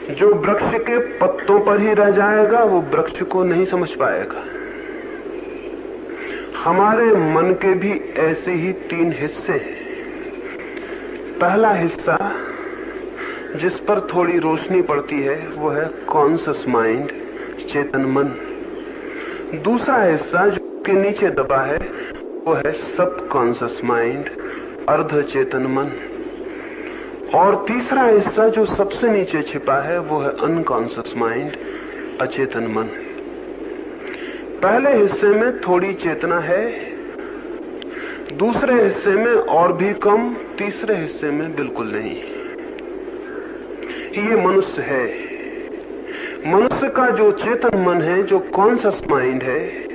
जो वृक्ष के पत्तों पर ही रह जाएगा वो वृक्ष को नहीं समझ पाएगा। हमारे मन के भी ऐसे ही 3 हिस्से हैं। पहला हिस्सा जिस पर थोड़ी रोशनी पड़ती है वो है कॉन्शियस माइंड, चेतन मन। दूसरा हिस्सा जो के नीचे दबा है वो है सब कॉन्शियस माइंड, अर्ध चेतन मन। और तीसरा हिस्सा जो सबसे नीचे छिपा है वो है अनकॉन्शियस माइंड, अचेतन मन। पहले हिस्से में थोड़ी चेतना है, दूसरे हिस्से में और भी कम, तीसरे हिस्से में बिल्कुल नहीं। ये मनुष्य है। मनुष्य का जो चेतन मन है, जो कॉन्शियस माइंड है,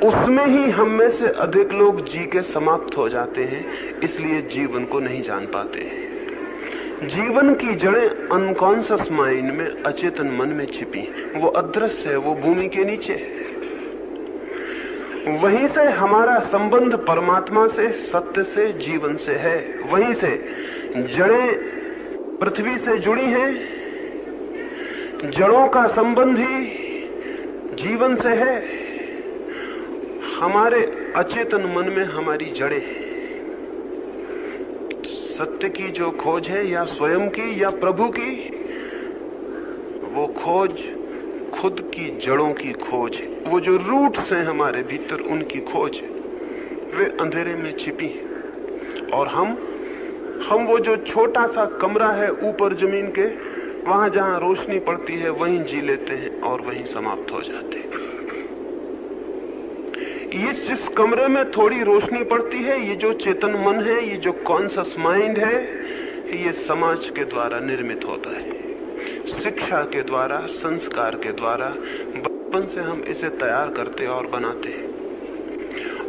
उसमें ही हम में से अधिक लोग जी के समाप्त हो जाते हैं, इसलिए जीवन को नहीं जान पाते हैं। जीवन की जड़ें अनकॉन्शियस माइंड में, अचेतन मन में छिपी हैं। वो अदृश्य है, वो भूमि के नीचे है। वहीं से हमारा संबंध परमात्मा से, सत्य से, जीवन से है। वहीं से जड़ें पृथ्वी से जुड़ी हैं। जड़ों का संबंध ही जीवन से है। हमारे अचेतन मन में हमारी जड़ें हैं। सत्य की जो खोज है, या स्वयं की या प्रभु की, वो खोज खुद की जड़ों की खोज है। वो जो रूट्स हैं हमारे भीतर, उनकी खोज है। वे अंधेरे में छिपी हैं। और हम वो जो छोटा सा कमरा है ऊपर जमीन के, वहां जहां रोशनी पड़ती है वहीं जी लेते हैं और वहीं समाप्त हो जाते हैं। ये जिस कमरे में थोड़ी रोशनी पड़ती है, ये जो चेतन मन है, ये जो कॉन्शियस माइंड है, ये समाज के द्वारा निर्मित होता है। शिक्षा के द्वारा, संस्कार के द्वारा बचपन से हम इसे तैयार करते और बनाते हैं।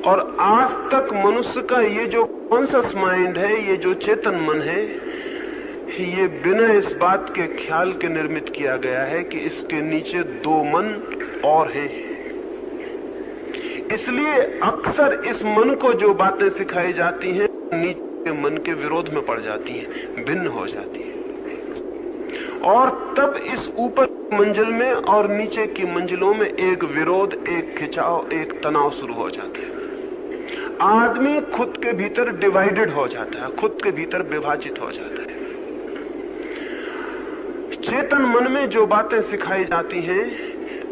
और आज तक मनुष्य का ये जो कॉन्शियस माइंड है, ये जो चेतन मन है, ये बिना इस बात के ख्याल के निर्मित किया गया है कि इसके नीचे 2 मन और हैं। इसलिए अक्सर इस मन को जो बातें सिखाई जाती हैं, नीचे मन के विरोध में पड़ जाती हैं, भिन्न हो जाती हैं। और तब इस ऊपर मंजिल में और नीचे की मंजिलों में एक विरोध, एक खिंचाव, एक तनाव शुरू हो जाता है। आदमी खुद के भीतर डिवाइडेड हो जाता है, खुद के भीतर विभाजित हो जाता है। चेतन मन में जो बातें सिखाई जाती हैं,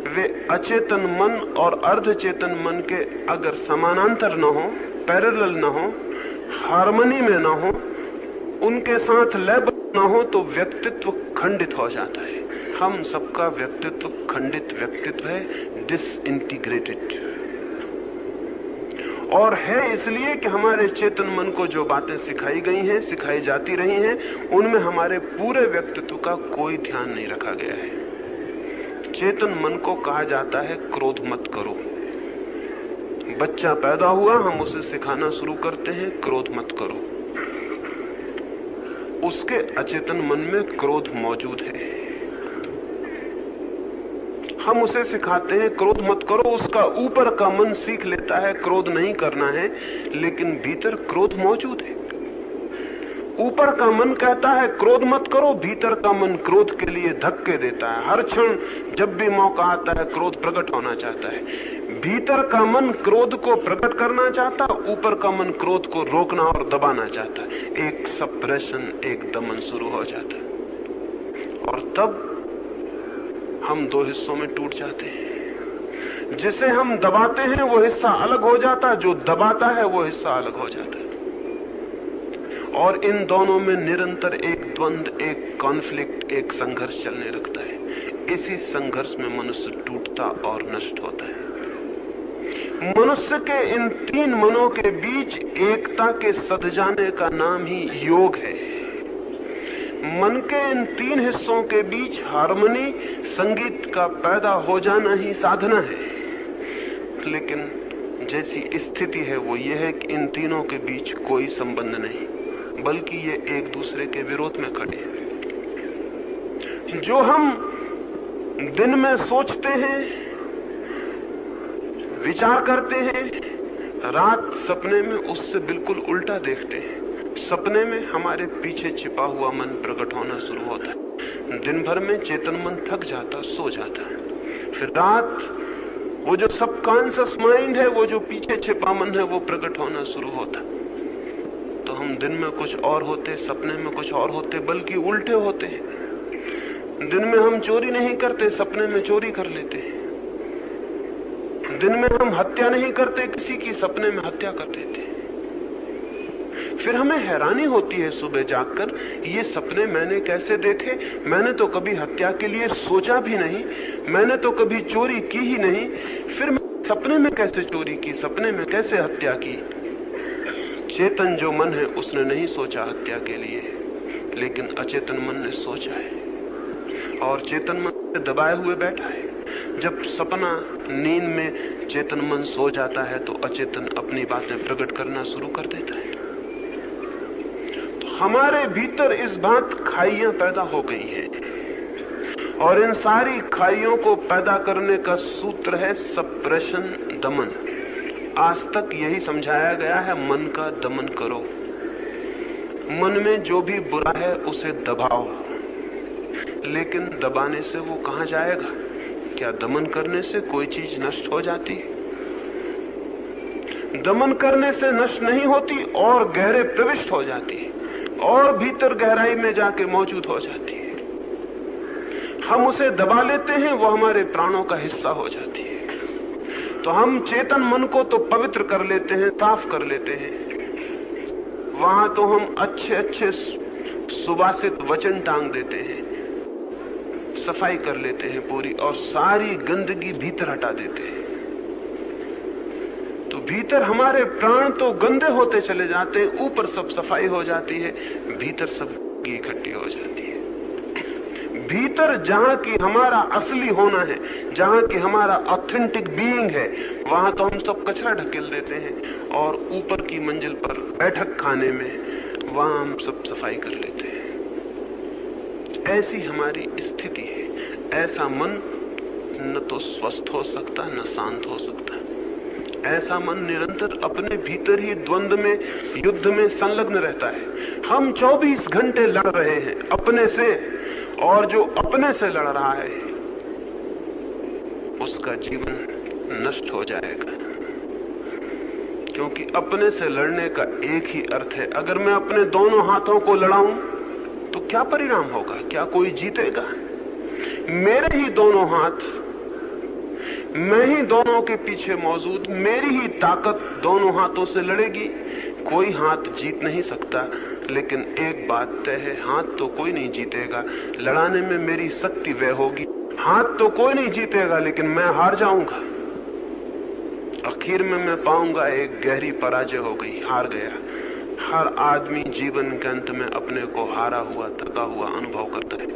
वे अचेतन मन और अर्धचेतन मन के अगर समानांतर न हो, पैरेलल न हो, हार्मनी में न हो, उनके साथ लय न हो, तो व्यक्तित्व खंडित हो जाता है। हम सबका व्यक्तित्व खंडित व्यक्तित्व है, डिसइंटीग्रेटेड। और है इसलिए कि हमारे चेतन मन को जो बातें सिखाई गई हैं, सिखाई जाती रही हैं, उनमें हमारे पूरे व्यक्तित्व का कोई ध्यान नहीं रखा गया है। चेतन मन को कहा जाता है क्रोध मत करो। बच्चा पैदा हुआ, हम उसे सिखाना शुरू करते हैं क्रोध मत करो। उसके अचेतन मन में क्रोध मौजूद है। हम उसे सिखाते हैं क्रोध मत करो, उसका ऊपर का मन सीख लेता है क्रोध नहीं करना है, लेकिन भीतर क्रोध मौजूद है। ऊपर का मन कहता है क्रोध मत करो, भीतर का मन क्रोध के लिए धक्के देता है। हर क्षण जब भी मौका आता है क्रोध प्रकट होना चाहता है। भीतर का मन क्रोध को प्रकट करना चाहता, ऊपर का मन क्रोध को रोकना और दबाना चाहता। एक सप्रेशन, एक दमन शुरू हो जाता। और तब हम 2 हिस्सों में टूट जाते हैं। जिसे हम दबाते हैं वो हिस्सा अलग हो जाता, जो दबाता है वो हिस्सा अलग हो जाता है। और इन दोनों में निरंतर एक द्वंद, एक कॉन्फ्लिक्ट, एक संघर्ष चलने लगता है। इसी संघर्ष में मनुष्य टूटता और नष्ट होता है। मनुष्य के इन 3 मनों के बीच एकता के सध जाने का नाम ही योग है। मन के इन 3 हिस्सों के बीच हार्मनी, संगीत का पैदा हो जाना ही साधना है। लेकिन जैसी स्थिति है वो ये है कि इन तीनों के बीच कोई संबंध नहीं, बल्कि ये एक दूसरे के विरोध में खड़े हैं। जो हम दिन में सोचते हैं, विचार करते हैं, रात सपने में उससे बिल्कुल उल्टा देखते हैं। सपने में हमारे पीछे छिपा हुआ मन प्रकट होना शुरू होता है। दिन भर में चेतन मन थक जाता, सो जाता है। फिर रात वो जो सबकॉन्शियस माइंड है, वो जो पीछे छिपा मन है, वो प्रकट होना शुरू होता। तो हम दिन में कुछ और होते, सपने में कुछ और होते, बल्कि उल्टे होते हैं। दिन में हम चोरी नहीं करते, सपने में चोरी कर लेते हैं। दिन में हम हत्या नहीं करते किसी की, सपने में हत्या कर देते हैं। फिर हमें हैरानी होती है सुबह जागकर, ये सपने मैंने कैसे देखे? मैंने तो कभी हत्या के लिए सोचा भी नहीं, मैंने तो कभी चोरी की ही नहीं। फिर सपने में कैसे चोरी की, सपने में कैसे हत्या की? चेतन जो मन है उसने नहीं सोचा हत्या के लिए, लेकिन अचेतन मन ने सोचा है और चेतन मन से दबाए हुए बैठा है। जब सपना नींद में चेतन मन सो जाता है तो अचेतन अपनी बातें प्रकट करना शुरू कर देता है। तो हमारे भीतर इस बात खाइयां पैदा हो गई हैं और इन सारी खाइयों को पैदा करने का सूत्र है सप्रेशन, दमन। आज तक यही समझाया गया है, मन का दमन करो। मन में जो भी बुरा है उसे दबाओ, लेकिन दबाने से वो कहां जाएगा? क्या दमन करने से कोई चीज नष्ट हो जाती है? दमन करने से नष्ट नहीं होती, और गहरे प्रविष्ट हो जाती है और भीतर गहराई में जाके मौजूद हो जाती है। हम उसे दबा लेते हैं, वो हमारे प्राणों का हिस्सा हो जाती है। तो हम चेतन मन को तो पवित्र कर लेते हैं, साफ कर लेते हैं। वहां तो हम अच्छे अच्छे सुवासित वचन टांग देते हैं, सफाई कर लेते हैं पूरी, और सारी गंदगी भीतर हटा देते हैं। तो भीतर हमारे प्राण तो गंदे होते चले जाते हैं, ऊपर सब सफाई हो जाती है, भीतर सब इकट्ठी हो जाती है। भीतर जहां की हमारा असली होना है, जहां की हमारा ऑथेंटिक बीइंग है, वहां तो हम सब कचरा ढकेल देते हैं, और ऊपर की मंजिल पर बैठक खाने में वहां हम सब सफाई कर लेते हैं। ऐसी हमारी स्थिति है। ऐसा मन न तो स्वस्थ हो सकता, न शांत हो सकता। ऐसा मन निरंतर अपने भीतर ही द्वंद्व में, युद्ध में संलग्न रहता है। हम 24 घंटे लड़ रहे हैं अपने से, और जो अपने से लड़ रहा है उसका जीवन नष्ट हो जाएगा। क्योंकि अपने से लड़ने का एक ही अर्थ है, अगर मैं अपने दोनों हाथों को लड़ाऊं तो क्या परिणाम होगा? क्या कोई जीतेगा? मेरे ही दोनों हाथ, मैं ही दोनों के पीछे मौजूद, मेरी ही ताकत दोनों हाथों से लड़ेगी। कोई हाथ जीत नहीं सकता, लेकिन एक बात तय है, हाथ तो कोई नहीं जीतेगा। लड़ाने में मेरी शक्ति वह होगी। हाथ तो कोई नहीं जीतेगा, लेकिन मैं हार जाऊंगा। आखिर में मैं पाऊंगा एक गहरी पराजय हो गई, हार गया। हर आदमी जीवन के अंत में अपने को हारा हुआ, थका हुआ अनुभव करता है।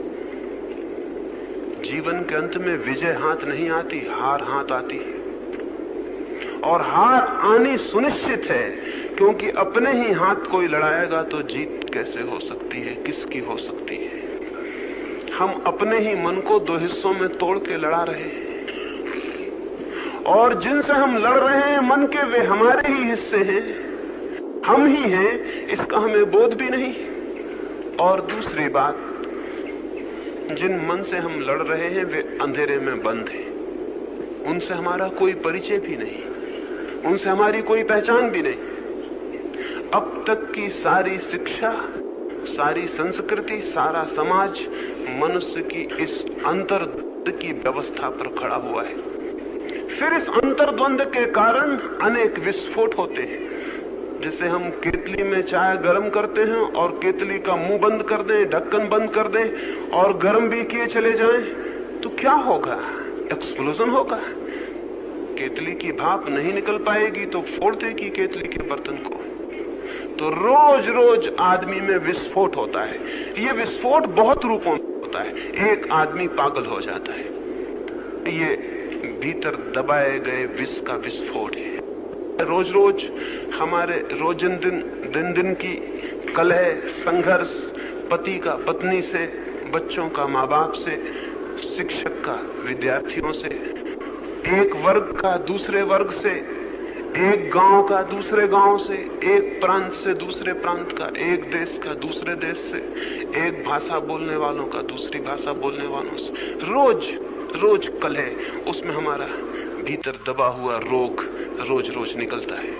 जीवन के अंत में विजय हाथ नहीं आती, हार हाथ आती है। और हार आनी सुनिश्चित है, क्योंकि अपने ही हाथ कोई लड़ाएगा तो जीत कैसे हो सकती है, किसकी हो सकती है? हम अपने ही मन को दो हिस्सों में तोड़ के लड़ा रहे हैं, और जिनसे हम लड़ रहे हैं मन के, वे हमारे ही हिस्से हैं, हम ही हैं, इसका हमें बोध भी नहीं। और दूसरी बात, जिन मन से हम लड़ रहे हैं वे अंधेरे में बंद हैं, उनसे हमारा कोई परिचय भी नहीं, उनसे हमारी कोई पहचान भी नहीं। अब तक की सारी शिक्षा, सारी संस्कृति, सारा समाज मनुष्य की इस अंतर्द्वंद की व्यवस्था पर खड़ा हुआ है। फिर इस अंतर्द्वंद के कारण अनेक विस्फोट होते हैं। जिसे हम केतली में चाय गर्म करते हैं और केतली का मुंह बंद कर दें, ढक्कन बंद कर दें और गर्म भी किए चले जाएं, तो क्या होगा? एक्सप्लोजन होगा। केतली की भाप नहीं निकल पाएगी तो फोड़ देगी केतली के बर्तन को। तो रोज रोज आदमी में विस्फोट होता है। ये विस्फोट बहुत रूपों में होता है। एक आदमी पागल हो जाता है, ये भीतर दबाए गए विष का विस्फोट है। रोज रोज हमारे दिन दिन की कलह, संघर्ष, पति का पत्नी से, बच्चों का माँ बाप से, शिक्षक का विद्यार्थियों से, एक वर्ग का दूसरे वर्ग से, एक गांव का दूसरे गांव से, एक प्रांत से दूसरे प्रांत का, एक देश का दूसरे देश से, एक भाषा बोलने वालों का दूसरी भाषा बोलने वालों से, रोज रोज कलह, उसमें हमारा भीतर दबा हुआ रोग रोज रोज निकलता है।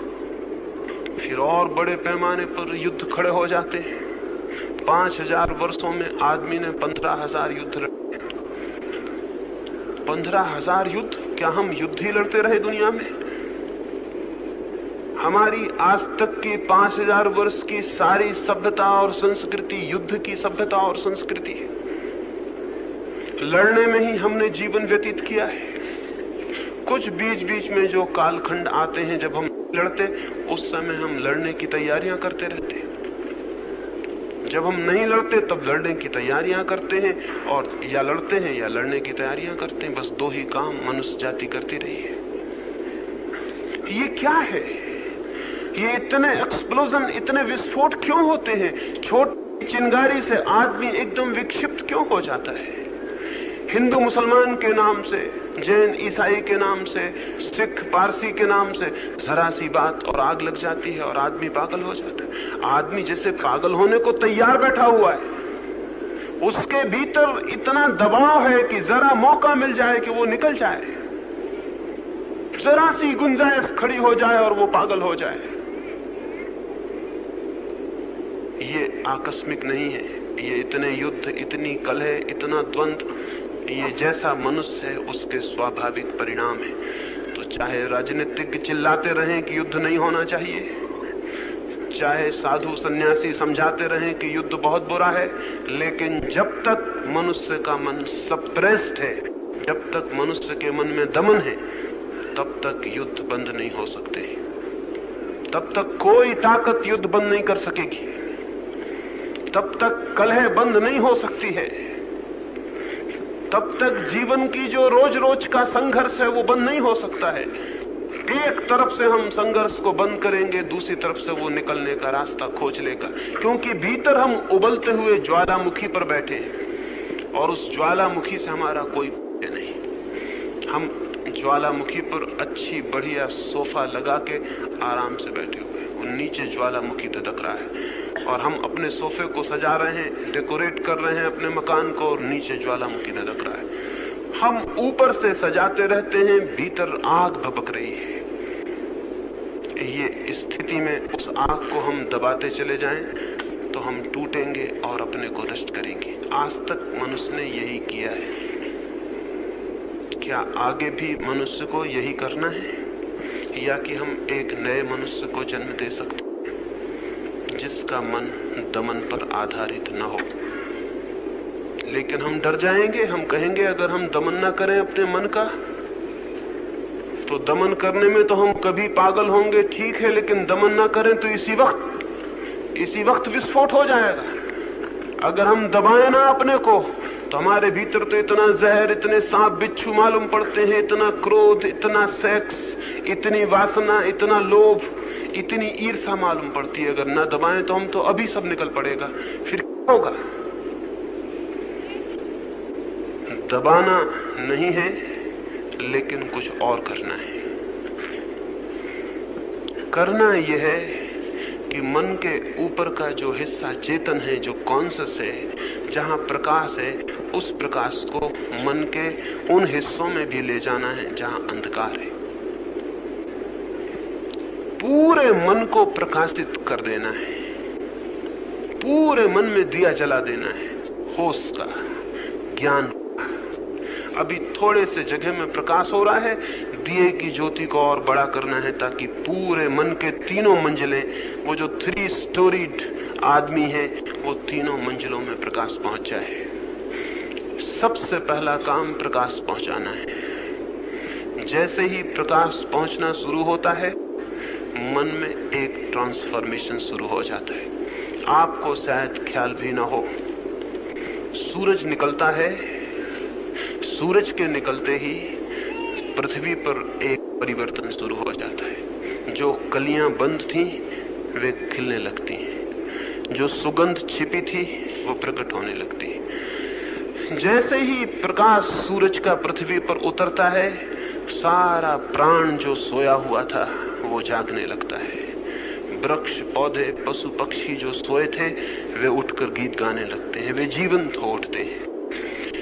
फिर और बड़े पैमाने पर युद्ध खड़े हो जाते हैं। 5000 वर्षों में आदमी ने 15,000 युद्ध लड़े। 15,000 युद्ध? क्या हम युद्ध ही लड़ते रहे दुनिया में? हमारी आज तक की 5000 वर्ष की सारी सभ्यता और संस्कृति युद्ध की सभ्यता और संस्कृति है। लड़ने में ही हमने जीवन व्यतीत किया है। कुछ बीच बीच में जो कालखंड आते हैं जब हम लड़ते, उस समय हम लड़ने की तैयारियां करते रहते हैं। जब हम नहीं लड़ते तब लड़ने की तैयारियां करते हैं, और या लड़ते हैं या लड़ने की तैयारियां करते हैं। बस दो ही काम मनुष्य जाति करती रही है। ये क्या है? ये इतने एक्सप्लोजन, इतने विस्फोट क्यों होते हैं? छोटी चिंगारी से आदमी एकदम विक्षिप्त क्यों हो जाता है? हिंदू मुसलमान के नाम से, जैन ईसाई के नाम से, सिख पारसी के नाम से जरा सी बात और आग लग जाती है और आदमी पागल हो जाता है। आदमी जैसे पागल होने को तैयार बैठा हुआ है। उसके भीतर इतना दबाव है कि जरा मौका मिल जाए कि वो निकल जाए, जरा सी गुंजाइश खड़ी हो जाए और वो पागल हो जाए। ये आकस्मिक नहीं है। ये इतने युद्ध, इतनी कलह, इतना द्वंद्व, ये जैसा मनुष्य है उसके स्वाभाविक परिणाम है। तो चाहे राजनीतिज्ञ चिल्लाते रहें कि युद्ध नहीं होना चाहिए, चाहे साधु सन्यासी समझाते रहें कि युद्ध बहुत बुरा है, लेकिन जब तक मनुष्य का मन सप्रेस्ड है, जब तक मनुष्य के मन में दमन है, तब तक युद्ध बंद नहीं हो सकते। तब तक कोई ताकत युद्ध बंद नहीं कर सकेगी। तब तक कलह बंद नहीं हो सकती है। तब तक जीवन की जो रोज रोज का संघर्ष है वो बंद नहीं हो सकता है। एक तरफ से हम संघर्ष को बंद करेंगे, दूसरी तरफ से वो निकलने का रास्ता खोज लेगा, क्योंकि भीतर हम उबलते हुए ज्वालामुखी पर बैठे हैं और उस ज्वालामुखी से हमारा कोई नहीं। हम ज्वालामुखी पर अच्छी बढ़िया सोफा लगा के आराम से बैठे हुए हैं, और नीचे ज्वालामुखी धधक रहा है, और हम अपने सोफे को सजा रहे हैं, डेकोरेट कर रहे हैं अपने मकान को, और नीचे ज्वालामुखी धधक रहा है। हम ऊपर से सजाते रहते हैं, भीतर आग भभक रही है। ये स्थिति में उस आग को हम दबाते चले जाएं तो हम टूटेंगे और अपने को नष्ट करेंगे। आज तक मनुष्य ने यही किया है। क्या आगे भी मनुष्य को यही करना है, या कि हम एक नए मनुष्य को जन्म दे सकते हैं जिसका मन दमन पर आधारित न हो? लेकिन हम डर जाएंगे। हम कहेंगे अगर हम दमन ना करें अपने मन का, तो दमन करने में तो हम कभी पागल होंगे, ठीक है, लेकिन दमन ना करें तो इसी वक्त विस्फोट हो जाएगा। अगर हम दबाएं ना अपने को, तो हमारे भीतर तो इतना जहर, इतने सांप बिच्छू मालूम पड़ते हैं, इतना क्रोध, इतना सेक्स, इतनी वासना, इतना लोभ, इतनी ईर्ष्या मालूम पड़ती है। अगर ना दबाएं तो हम तो अभी सब निकल पड़ेगा। फिर क्या होगा? दबाना नहीं है, लेकिन कुछ और करना है। करना यह है कि मन के ऊपर का जो हिस्सा चेतन है, जो कॉन्शस है, जहां प्रकाश है, उस प्रकाश को मन के उन हिस्सों में भी ले जाना है जहां अंधकार है। पूरे मन को प्रकाशित कर देना है, पूरे मन में दिया जला देना है, होश का, ज्ञान का। अभी थोड़े से जगह में प्रकाश हो रहा है, दिए की ज्योति को और बड़ा करना है, ताकि पूरे मन के तीनों मंजिलें, वो जो 3 स्टोरीड आदमी है, वो तीनों मंजिलों में प्रकाश पहुंच जाए। सबसे पहला काम प्रकाश पहुंचाना है। जैसे ही प्रकाश पहुंचना शुरू होता है, मन में एक ट्रांसफॉर्मेशन शुरू हो जाता है। आपको शायद ख्याल भी ना हो, सूरज निकलता है, सूरज के निकलते ही पृथ्वी पर एक परिवर्तन शुरू हो जाता है। जो कलियां बंद थीं वे खिलने लगती हैं, जो सुगंध छिपी थी वो प्रकट होने लगती है। जैसे ही प्रकाश सूरज का पृथ्वी पर उतरता है, सारा प्राण जो सोया हुआ था वो जागने लगता है। वृक्ष, पौधे, पशु पक्षी जो सोए थे वे उठकर गीत गाने लगते हैं, वे जीवंत हो उठते हैं।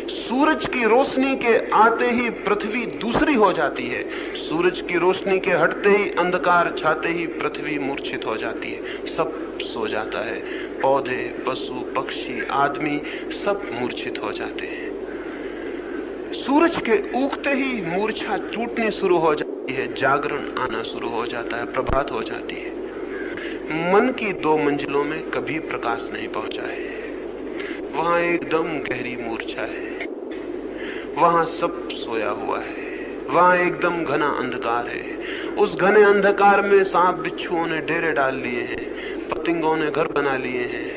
सूरज की रोशनी के आते ही पृथ्वी दूसरी हो जाती है। सूरज की रोशनी के हटते ही, अंधकार छाते ही पृथ्वी मूर्छित हो जाती है, सब सो जाता है। पौधे, पशु पक्षी, आदमी सब मूर्छित हो जाते हैं। सूरज के उगते ही मूर्छा टूटनी शुरू हो जाती है, जागरण आना शुरू हो जाता है, प्रभात हो जाती है। मन की 2 मंजिलों में कभी प्रकाश नहीं पहुंचा है, वहां एकदम गहरी मूर्छा है, वहां सब सोया हुआ है, वहां एकदम घना अंधकार है। उस घने अंधकार में सांप बिच्छुओं ने डेरे डाल लिए हैं, पतंगों ने घर बना लिए हैं,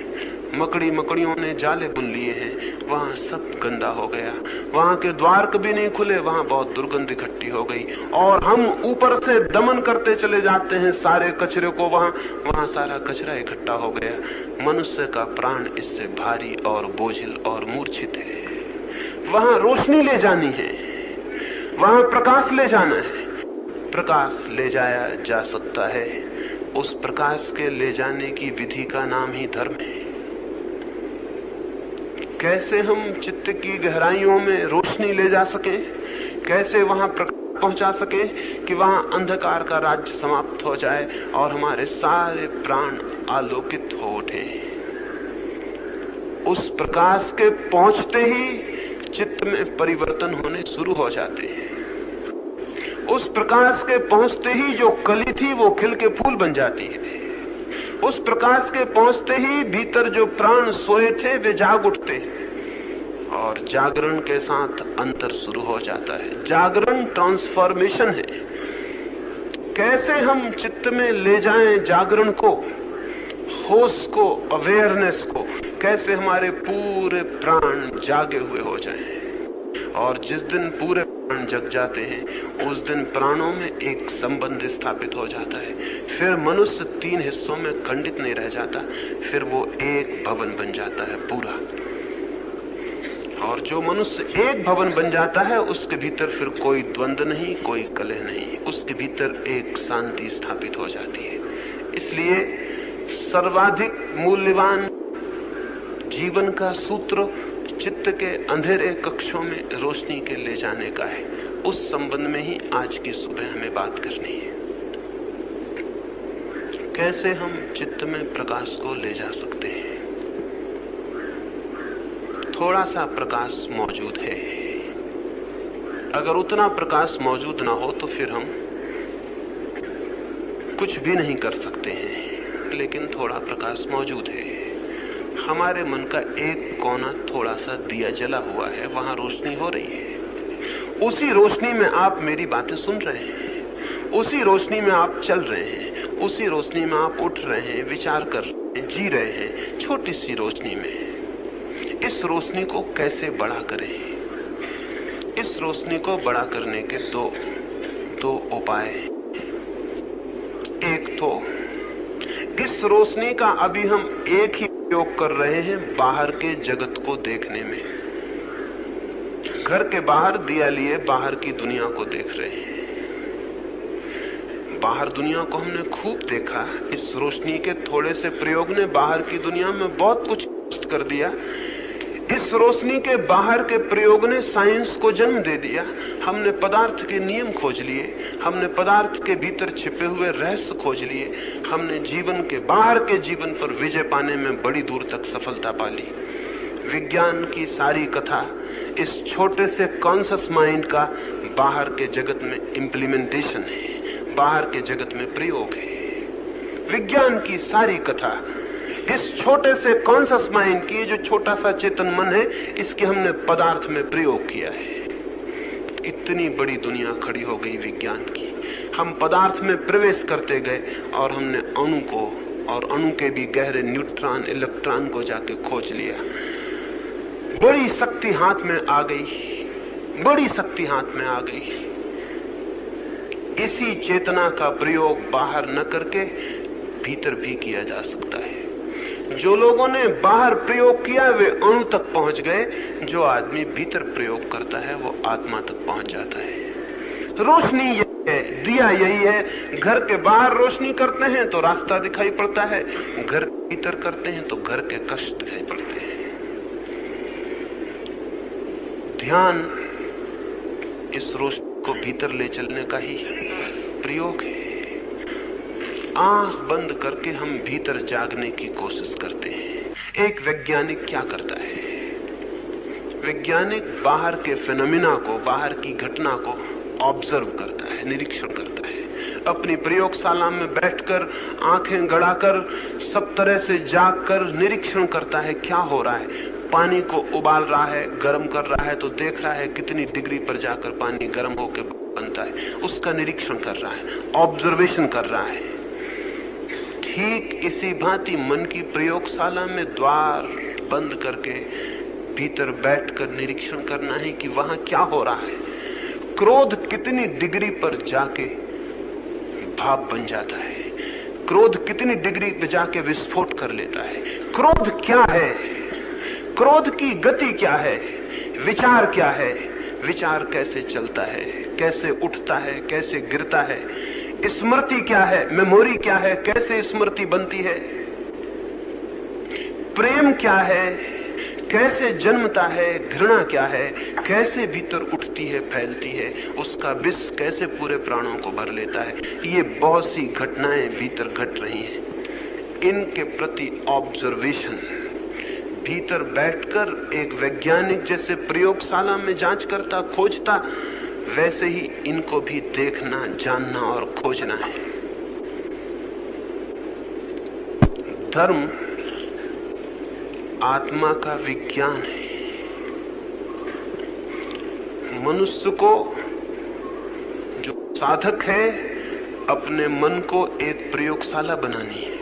मकड़ियों ने जाले बुन लिए हैं। वहां सब गंदा हो गया, वहां के द्वार कभी नहीं खुले, वहां बहुत दुर्गंध इकट्ठी हो गई और हम ऊपर से दमन करते चले जाते हैं सारे कचरे को। वहां सारा कचरा इकट्ठा हो गया। मनुष्य का प्राण इससे भारी और बोझिल और मूर्छित है। वहां रोशनी ले जानी है, वहां प्रकाश ले जाना है। प्रकाश ले जाया जा सकता है, उस प्रकाश के ले जाने की विधि का नाम ही धर्म है। कैसे हम चित्त की गहराइयों में रोशनी ले जा सकें, कैसे वहां प्रकाश पहुंचा सकें कि वहां अंधकार का राज्य समाप्त हो जाए और हमारे सारे प्राण आलोकित हो उठे। उस प्रकाश के पहुंचते ही चित्त में परिवर्तन होने शुरू हो जाते हैं। उस प्रकाश के पहुंचते ही जो कली थी वो खिल के फूल बन जाती है। उस प्रकाश के पहुंचते ही भीतर जो प्राण सोए थे वे जाग उठते और जागरण के साथ अंतर शुरू हो जाता है। जागरण ट्रांसफॉर्मेशन है। कैसे हम चित्त में ले जाएं जागरण को, होश को, अवेयरनेस को, कैसे हमारे पूरे प्राण जागे हुए हो जाएं। और जिस दिन पूरे प्राण जग जाते हैं उस दिन प्राणों में एक संबंध स्थापित हो जाता है। फिर मनुष्य 3 हिस्सों में खंडित नहीं रह जाता, फिर वो एक भवन बन जाता है पूरा। और जो मनुष्य एक भवन बन जाता है उसके भीतर फिर कोई द्वंद्व नहीं, कोई कलह नहीं, उसके भीतर एक शांति स्थापित हो जाती है। इसलिए सर्वाधिक मूल्यवान जीवन का सूत्र चित्त के अंधेरे कक्षों में रोशनी के ले जाने का है। उस संबंध में ही आज की सुबह हमें बात करनी है। कैसे हम चित्त में प्रकाश को ले जा सकते हैं। थोड़ा सा प्रकाश मौजूद है। अगर उतना प्रकाश मौजूद ना हो तो फिर हम कुछ भी नहीं कर सकते हैं, लेकिन थोड़ा प्रकाश मौजूद है। हमारे मन का एक कोना थोड़ा सा दिया जला हुआ है, वहां रोशनी हो रही है। उसी रोशनी में आप मेरी बातें सुन रहे हैं, उसी रोशनी में आप चल रहे हैं, उसी रोशनी में आप उठ रहे हैं, विचार कर रहे हैं, जी रहे हैं, छोटी सी रोशनी में। इस रोशनी को कैसे बड़ा करें? इस रोशनी को बड़ा करने के दो उपाय। एक तो इस रोशनी का अभी हम एक ही उपयोग कर रहे हैं बाहर के जगत को देखने में। घर के बाहर दिया लिए बाहर की दुनिया को देख रहे हैं। बाहर दुनिया को हमने खूब देखा। इस रोशनी के थोड़े से प्रयोग ने बाहर की दुनिया में बहुत कुछ नष्ट कर दिया। इस रोशनी के बाहर के प्रयोग ने साइंस को जन्म दे दिया। हमने पदार्थ के नियम खोज लिए, हमने पदार्थ के भीतर छिपे हुए रहस्य खोज लिए, हमने जीवन के बाहर के जीवन पर विजय पाने में बड़ी दूर तक सफलता पा ली। विज्ञान की सारी कथा इस छोटे से कॉन्शियस माइंड का बाहर के जगत में इम्प्लीमेंटेशन है, बाहर के जगत में प्रयोग है। विज्ञान की सारी कथा इस छोटे से कॉन्शियस माइंड की, जो छोटा सा चेतन मन है, इसके हमने पदार्थ में प्रयोग किया है। इतनी बड़ी दुनिया खड़ी हो गई विज्ञान की। हम पदार्थ में प्रवेश करते गए और हमने अणु को और अणु के भी गहरे न्यूट्रॉन, इलेक्ट्रॉन को जाके खोज लिया। बड़ी शक्ति हाथ में आ गई, बड़ी शक्ति हाथ में आ गई। इसी चेतना का प्रयोग बाहर न करके भीतर भी किया जा सकता है। जो लोगों ने बाहर प्रयोग किया वे अणु तक पहुंच गए, जो आदमी भीतर प्रयोग करता है वो आत्मा तक पहुंच जाता है। रोशनी है, दिया यही है। घर के बाहर रोशनी करते हैं तो रास्ता दिखाई पड़ता है, घर के भीतर करते हैं तो घर के कष्ट दिखाई पड़ते हैं। ध्यान इस रोशनी को भीतर ले चलने का ही प्रयोग है। आंख बंद करके हम भीतर जागने की कोशिश करते हैं। एक वैज्ञानिक क्या करता है? वैज्ञानिक बाहर के फिनोमिना को, बाहर की घटना को ऑब्जर्व करता है, निरीक्षण करता है। अपनी प्रयोगशाला में बैठकर आंखें गड़ाकर सब तरह से जागकर निरीक्षण करता है क्या हो रहा है। पानी को उबाल रहा है, गर्म कर रहा है तो देख रहा है कितनी डिग्री पर जाकर पानी गर्म होकर बनता है, उसका निरीक्षण कर रहा है, ऑब्जर्वेशन कर रहा है। ठीक इसी भांति मन की प्रयोगशाला में द्वार बंद करके भीतर बैठकर निरीक्षण करना है कि वहां क्या हो रहा है। क्रोध कितनी डिग्री पर जाके भाप बन जाता है, क्रोध कितनी डिग्री पर जाके विस्फोट कर लेता है। क्रोध क्या है, क्रोध की गति क्या है, विचार क्या है, विचार कैसे चलता है, कैसे उठता है, कैसे गिरता है, स्मृति क्या है, मेमोरी क्या है, कैसे स्मृति बनती है, प्रेम क्या है, कैसे जन्मता है, घृणा क्या है, कैसे भीतर उठती है, फैलती है, उसका विष कैसे पूरे प्राणों को भर लेता है। ये बहुत सी घटनाएं भीतर घट रही हैं। इनके प्रति ऑब्जर्वेशन भीतर बैठकर एक वैज्ञानिक जैसे प्रयोगशाला में जांच करता, खोजता, वैसे ही इनको भी देखना, जानना और खोजना है। धर्म आत्मा का विज्ञान है। मनुष्य को, जो साधक है, अपने मन को एक प्रयोगशाला बनानी है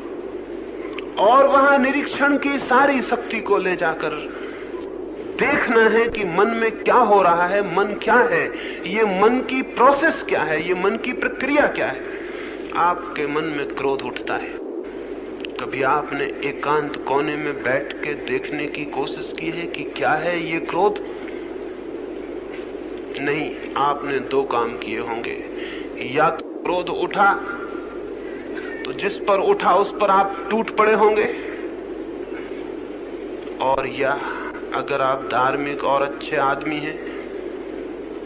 और वहां निरीक्षण की सारी शक्ति को ले जाकर देखना है कि मन में क्या हो रहा है, मन क्या है, ये मन की प्रोसेस क्या है, ये मन की प्रक्रिया क्या है। आपके मन में क्रोध उठता है, कभी आपने एकांत कोने में बैठ के देखने की कोशिश की है कि क्या है ये क्रोध? नहीं, आपने दो काम किए होंगे। या तो क्रोध उठा तो जिस पर उठा उस पर आप टूट पड़े होंगे, और या अगर आप धार्मिक और अच्छे आदमी हैं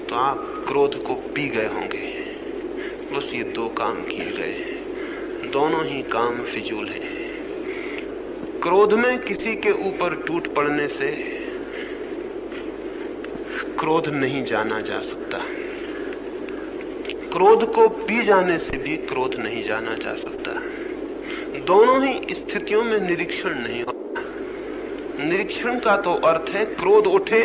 तो आप क्रोध को पी गए होंगे। बस ये दो काम किए गए, दोनों ही काम फिजूल हैं। क्रोध में किसी के ऊपर टूट पड़ने से क्रोध नहीं जाना जा सकता, क्रोध को पी जाने से भी क्रोध नहीं जाना जा सकता। दोनों ही स्थितियों में निरीक्षण नहीं होता। निरीक्षण का तो अर्थ है क्रोध उठे,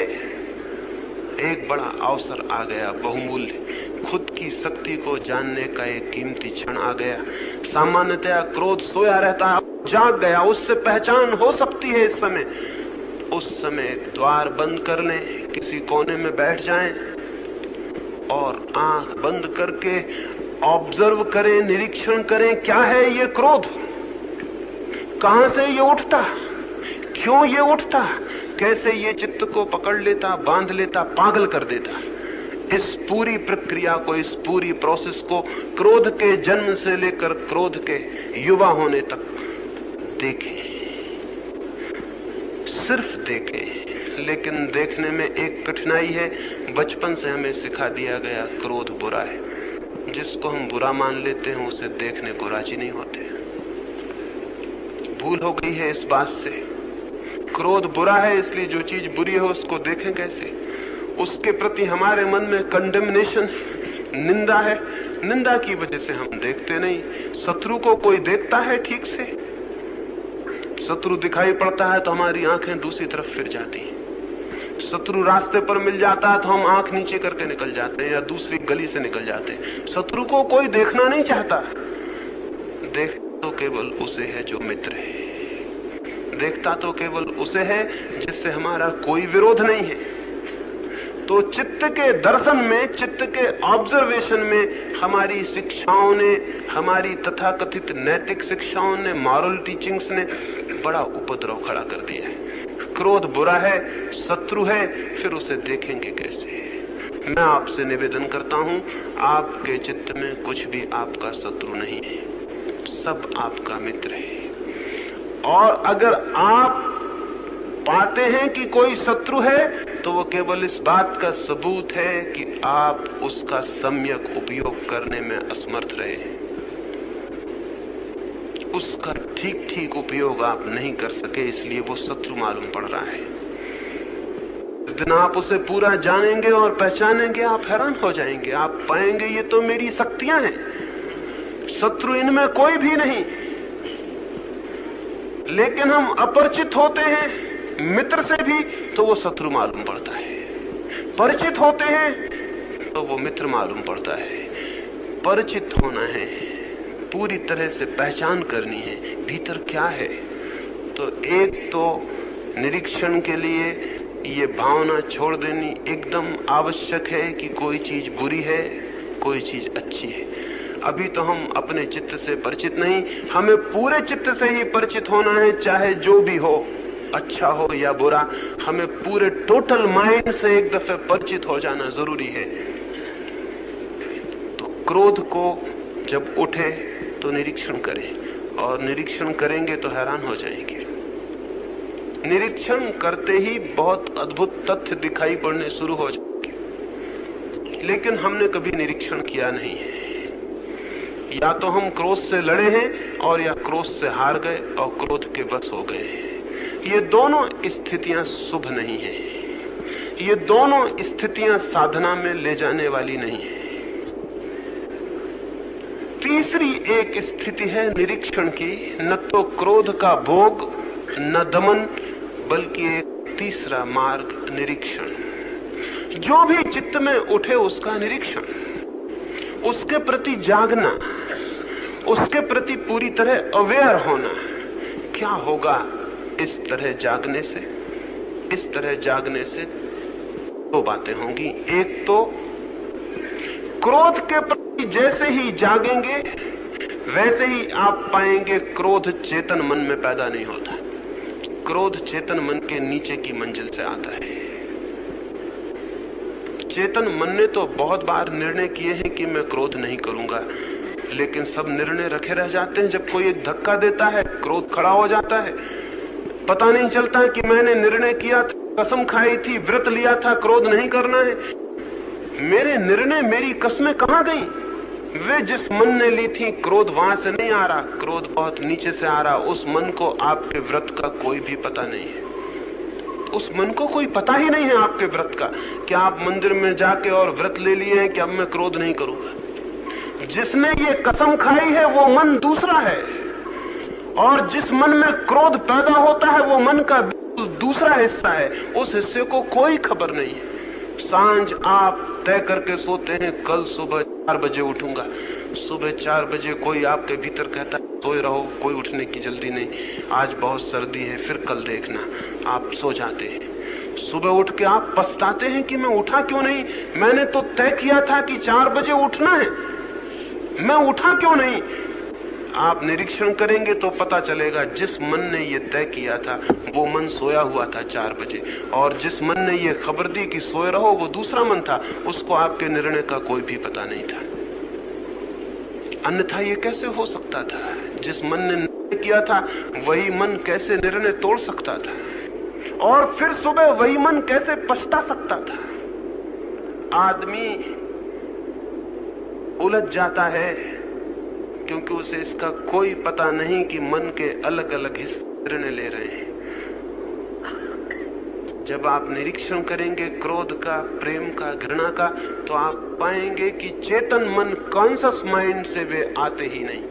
एक बड़ा अवसर आ गया, बहुमूल्य, खुद की शक्ति को जानने का एक कीमती क्षण आ गया। सामान्यतया क्रोध सोया रहता है, जाग गया, उससे पहचान हो सकती है इस समय। उस समय द्वार बंद कर लें, किसी कोने में बैठ जाएं और आंख बंद करके ऑब्जर्व करें, निरीक्षण करें क्या है ये क्रोध, कहां से ये उठता, क्यों ये उठता, कैसे ये चित्त को पकड़ लेता, बांध लेता, पागल कर देता। इस पूरी प्रक्रिया को, इस पूरी प्रोसेस को क्रोध के जन्म से लेकर क्रोध के युवा होने तक देखें, सिर्फ देखें। लेकिन देखने में एक कठिनाई है। बचपन से हमें सिखा दिया गया क्रोध बुरा है। जिसको हम बुरा मान लेते हैं उसे देखने को राजी नहीं होते। भूल हो गई है इस बात से। क्रोध बुरा है, इसलिए जो चीज बुरी है उसको देखें कैसे। उसके प्रति हमारे मन में कंडेमनेशन, निंदा है। निंदा की वजह से हम देखते नहीं। शत्रु को कोई देखता है ठीक से? शत्रु दिखाई पड़ता है तो हमारी आंखें दूसरी तरफ फिर जाती हैं। शत्रु रास्ते पर मिल जाता है तो हम आंख नीचे करके निकल जाते हैं या दूसरी गली से निकल जाते हैं। शत्रु को कोई देखना नहीं चाहता। देखता तो केवल उसे है जो मित्र है, देखता तो केवल उसे है जिससे हमारा कोई विरोध नहीं है। तो चित्त के दर्शन में, चित्त के ऑब्जर्वेशन में हमारी शिक्षाओं ने, हमारी तथाकथित नैतिक शिक्षाओं ने, मॉरल टीचिंग्स ने बड़ा उपद्रव खड़ा कर दिया है। क्रोध बुरा है, शत्रु है, फिर उसे देखेंगे कैसे? मैं आपसे निवेदन करता हूं, आपके चित्त में कुछ भी आपका शत्रु नहीं है, सब आपका मित्र है। और अगर आप पाते हैं कि कोई शत्रु है तो वो केवल इस बात का सबूत है कि आप उसका सम्यक उपयोग करने में असमर्थ रहे हैं। उसका ठीक ठीक उपयोग आप नहीं कर सके, इसलिए वो शत्रु मालूम पड़ रहा है। जिस दिन आप उसे पूरा जानेंगे और पहचानेंगे, आप हैरान हो जाएंगे। आप पाएंगे ये तो मेरी शक्तियां हैं, शत्रु इनमें कोई भी नहीं। लेकिन हम अपरिचित होते हैं मित्र से भी तो वो शत्रु मालूम पड़ता है, परिचित होते हैं तो वो मित्र मालूम पड़ता है। परिचित होना है, पूरी तरह से पहचान करनी है भीतर क्या है। तो एक तो निरीक्षण के लिए ये भावना छोड़ देनी एकदम आवश्यक है कि कोई चीज बुरी है, कोई चीज अच्छी है। अभी तो हम अपने चित्त से परिचित नहीं, हमें पूरे चित्त से ही परिचित होना है, चाहे जो भी हो, अच्छा हो या बुरा। हमें पूरे टोटल माइंड से एक दफे परिचित हो जाना जरूरी है। तो क्रोध को जब उठे तो निरीक्षण करें, और निरीक्षण करेंगे तो हैरान हो जाएंगे। निरीक्षण करते ही बहुत अद्भुत तथ्य दिखाई पड़ने शुरू हो जाएंगे, लेकिन हमने कभी निरीक्षण किया नहीं है। या तो हम क्रोध से लड़े हैं और या क्रोध से हार गए और क्रोध के बस हो गए हैं। ये दोनों स्थितियां शुभ नहीं है, ये दोनों स्थितियां साधना में ले जाने वाली नहीं है। तीसरी एक स्थिति है निरीक्षण की, न तो क्रोध का भोग न दमन, बल्कि एक तीसरा मार्ग निरीक्षण। जो भी चित्त में उठे उसका निरीक्षण, उसके प्रति जागना, उसके प्रति पूरी तरह अवेयर होना। क्या होगा इस तरह जागने से? इस तरह जागने से दो बातें होंगी। एक तो क्रोध के प्रति जैसे ही जागेंगे वैसे ही आप पाएंगे क्रोध चेतन मन में पैदा नहीं होता। क्रोध चेतन मन के नीचे की मंजिल से आता है। चेतन मन ने तो बहुत बार निर्णय किए हैं कि मैं क्रोध नहीं करूंगा, लेकिन सब निर्णय रखे रह जाते हैं। जब कोई एक धक्का देता है क्रोध खड़ा हो जाता है। पता नहीं चलता कि मैंने निर्णय किया था, कसम खाई थी, व्रत लिया था, क्रोध नहीं करना है। मेरे निर्णय, मेरी कस्में कहां गई? वे जिस मन ने ली थी, क्रोध वहां से नहीं आ रहा, क्रोध बहुत नीचे से आ रहा। उस मन को आपके व्रत का कोई भी पता नहीं है। उस मन को कोई पता ही नहीं है आपके व्रत का, कि आप मंदिर में जाके और व्रत ले लिए हैं कि अब मैं क्रोध नहीं करूंगा। जिसने ये कसम खाई है वो मन दूसरा है, और जिस मन में क्रोध पैदा होता है वो मन का दूसरा हिस्सा है। उस हिस्से को कोई खबर नहीं है। सांझ आप तय करके सोते हैं, कल सुबह 4 बजे उठूंगा। सुबह 4 बजे कोई आपके भीतर कहता है सोए रहो, कोई उठने की जल्दी नहीं, आज बहुत सर्दी है, फिर कल देखना। आप सो जाते हैं। सुबह उठ के आप पछताते हैं कि मैं उठा क्यों नहीं। मैंने तो तय किया था कि 4 बजे उठना है, मैं उठा क्यों नहीं। आप निरीक्षण करेंगे तो पता चलेगा जिस मन ने ये तय किया था वो मन सोया हुआ था 4 बजे, और जिस मन ने ये खबर दी कि सोए रहो वो दूसरा मन था। उसको आपके निर्णय का कोई भी पता नहीं था। अन्यथा ये कैसे हो सकता था? जिस मन ने निर्णय किया था वही मन कैसे निर्णय तोड़ सकता था, और फिर सुबह वही मन कैसे पछता सकता था? आदमी उलझ जाता है क्योंकि उसे इसका कोई पता नहीं कि मन के अलग अलग हिस्से निर्णय ले रहे हैं। जब आप निरीक्षण करेंगे क्रोध का, प्रेम का, घृणा का, तो आप पाएंगे कि चेतन मन, कॉन्शियस माइंड से वे आते ही नहीं,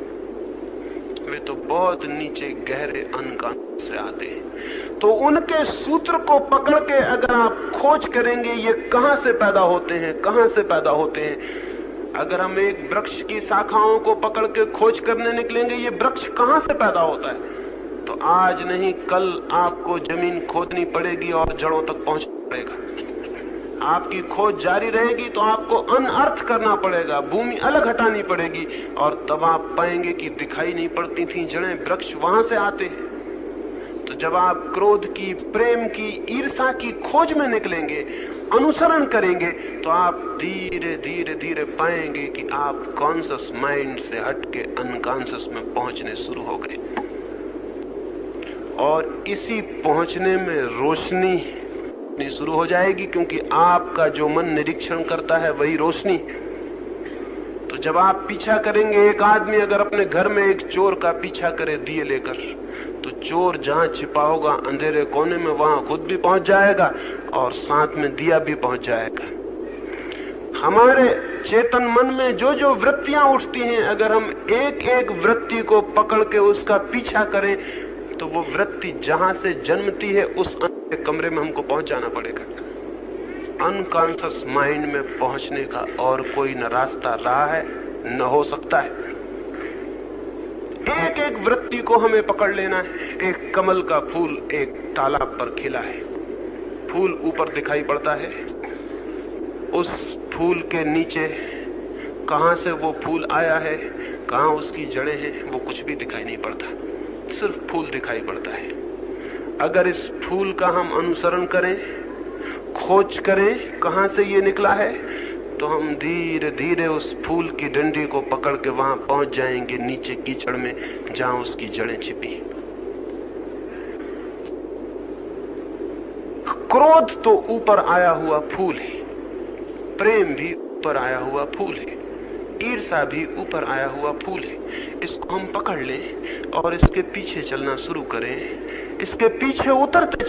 वे तो बहुत नीचे गहरे अनकॉन्शियस से आते हैं। तो उनके सूत्र को पकड़ के अगर आप खोज करेंगे ये कहां से पैदा होते हैं, कहां से पैदा होते हैं। अगर हम एक वृक्ष की शाखाओं को पकड़ के खोज करने निकलेंगे ये वृक्ष कहां से पैदा होता है, तो आज नहीं कल आपको जमीन खोदनी पड़ेगी और जड़ों तक पहुंचना पड़ेगा। आपकी खोज जारी रहेगी तो आपको अनअर्थ करना पड़ेगा, भूमि अलग हटानी पड़ेगी, और तब आप पाएंगे कि दिखाई नहीं पड़ती थी जड़ें, वृक्ष वहां से आते हैं। तो जब आप क्रोध की, प्रेम की, ईर्ष्या की खोज में निकलेंगे अनुसरण करेंगे तो आप धीरे धीरे धीरे पाएंगे कि आप कॉन्शियस माइंड से हटके अनकॉन्शियस में पहुंचने शुरू हो गए। और इसी पहुंचने में रोशनी शुरू हो जाएगी, क्योंकि आपका जो मन निरीक्षण करता है वही रोशनी। तो जब आप पीछा करेंगे, एक आदमी अगर अपने घर में एक चोर का पीछा करे दिए लेकर, तो चोर जहां छिपा होगा अंधेरे कोने में, वहां खुद भी पहुंच जाएगा और साथ में दिया भी पहुंच जाएगा। हमारे चेतन मन में जो जो वृत्तियां उठती हैं, अगर हम एक एक वृत्ति को पकड़ के उसका पीछा करें तो वो वृत्ति जहां से जन्मती है उस कमरे में हमको पहुंच जाना पड़ेगा। अनकॉन्शियस माइंड में पहुंचने का और कोई न रास्ता रहा है न हो सकता है। एक एक वृत्ति को हमें पकड़ लेना है। एक कमल का फूल एक तालाब पर खिला है, फूल ऊपर दिखाई पड़ता है, उस फूल के नीचे कहां से वो फूल आया है, कहां उसकी जड़ें हैं, वो कुछ भी दिखाई नहीं पड़ता, सिर्फ फूल दिखाई पड़ता है। अगर इस फूल का हम अनुसरण करें, खोज करें कहां से ये निकला है, तो हम धीरे धीरे उस फूल की डंडी को पकड़ के वहां पहुंच जाएंगे नीचे कीचड़ में, जहां उसकी जड़ें छिपी। क्रोध तो ऊपर आया हुआ फूल है, प्रेम भी ऊपर आया हुआ फूल है, ईर्ष्या भी ऊपर आया हुआ फूल है। इसको हम पकड़ लें और इसके पीछे चलना शुरू करें, इसके पीछे उतरते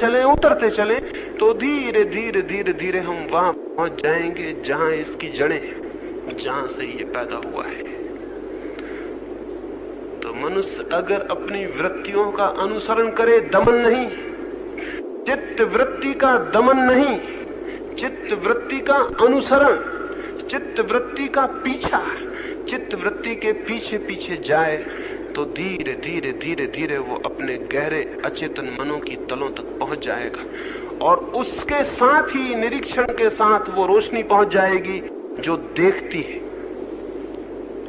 चलें तो धीरे धीरे धीरे धीरे हम वहां पहुंच जाएंगे जहां इसकी जड़ें, जहां से ये पैदा हुआ है। तो मनुष्य अगर अपनी वृत्तियों का अनुसरण करे, दमन नहीं, चित्त वृत्ति का दमन नहीं, चित्त वृत्ति का अनुसरण, चित्त वृत्ति का पीछा, चित्त वृत्ति के पीछे पीछे जाए तो धीरे धीरे धीरे धीरे वो अपने गहरे अचेतन मनों की तलों तक पहुंच जाएगा। और उसके साथ ही निरीक्षण के साथ वो रोशनी पहुंच जाएगी जो देखती है।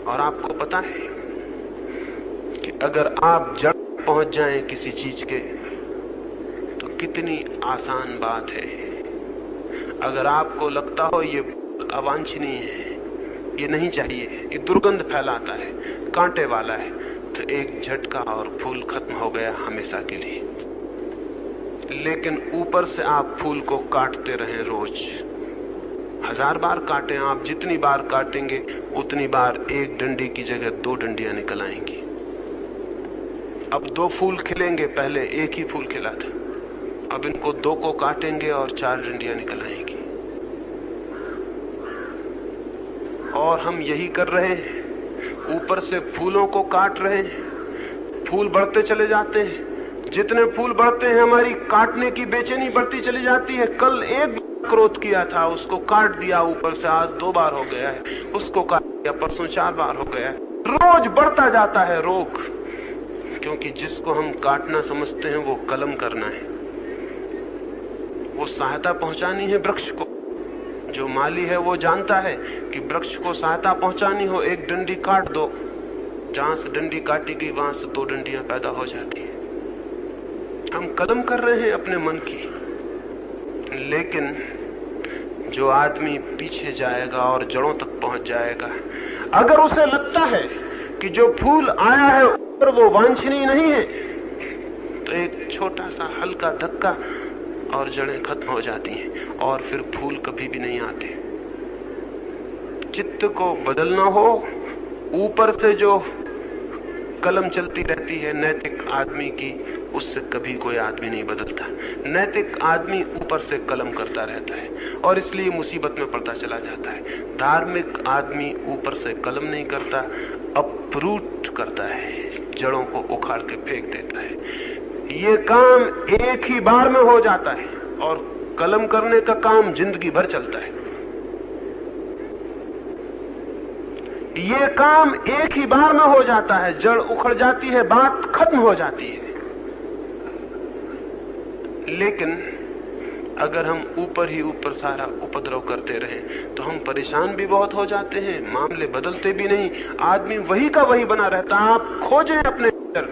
और आपको पता है कि अगर आप जड़ पहुंच जाएं किसी चीज के तो कितनी आसान बात है। अगर आपको लगता हो ये अवांछनीय है, ये नहीं चाहिए, ये दुर्गंध फैलाता है, कांटे वाला है, तो एक झटका और फूल खत्म हो गया हमेशा के लिए। लेकिन ऊपर से आप फूल को काटते रहें, रोज 1000 बार काटें, आप जितनी बार काटेंगे उतनी बार एक डंडी की जगह 2 डंडियां निकल आएंगी। अब 2 फूल खिलेंगे, पहले एक ही फूल खिला था, अब इनको 2 को काटेंगे और 4 डंडियां निकल आएंगी। और हम यही कर रहे हैं, ऊपर से फूलों को काट रहे हैं, फूल बढ़ते चले जाते हैं, जितने फूल बढ़ते हैं हमारी काटने की बेचैनी बढ़ती चली जाती है। कल एक क्रोध किया था, उसको काट दिया ऊपर से, आज 2 बार हो गया है, उसको काट दिया, परसों 4 बार हो गया है। रोज बढ़ता जाता है रोग, क्योंकि जिसको हम काटना समझते हैं वो कलम करना है, वो सहायता पहुंचानी है वृक्ष को। जो माली है वो जानता है कि वृक्ष को सहायता पहुंचानी हो, एक डंडी काट दो, जहां से डंडी काटी गई वहां से 2 डंडियां पैदा हो जाती है। हम कदम कर रहे हैं अपने मन की। लेकिन जो आदमी पीछे जाएगा और जड़ों तक पहुंच जाएगा, अगर उसे लगता है कि जो फूल आया है ऊपर वो वांछनीय नहीं है, तो एक छोटा सा हल्का धक्का और जड़ें खत्म हो जाती हैं और फिर फूल कभी भी नहीं आते। चित्त को बदलना हो, ऊपर से जो कलम चलती रहती है नैतिक आदमी की, उससे कभी कोई आदमी नहीं बदलता। नैतिक आदमी ऊपर से कलम करता रहता है और इसलिए मुसीबत में पड़ता चला जाता है। धार्मिक आदमी ऊपर से कलम नहीं करता, अपरूट करता है, जड़ों को उखाड़ के फेंक देता है। ये काम एक ही बार में हो जाता है और कलम करने का काम जिंदगी भर चलता है। ये काम एक ही बार में हो जाता है, जड़ उखड़ जाती है, बात खत्म हो जाती है। लेकिन अगर हम ऊपर ही ऊपर सारा उपद्रव करते रहें तो हम परेशान भी बहुत हो जाते हैं, मामले बदलते भी नहीं, आदमी वही का वही बना रहता। आप खोजें अपने अंदर,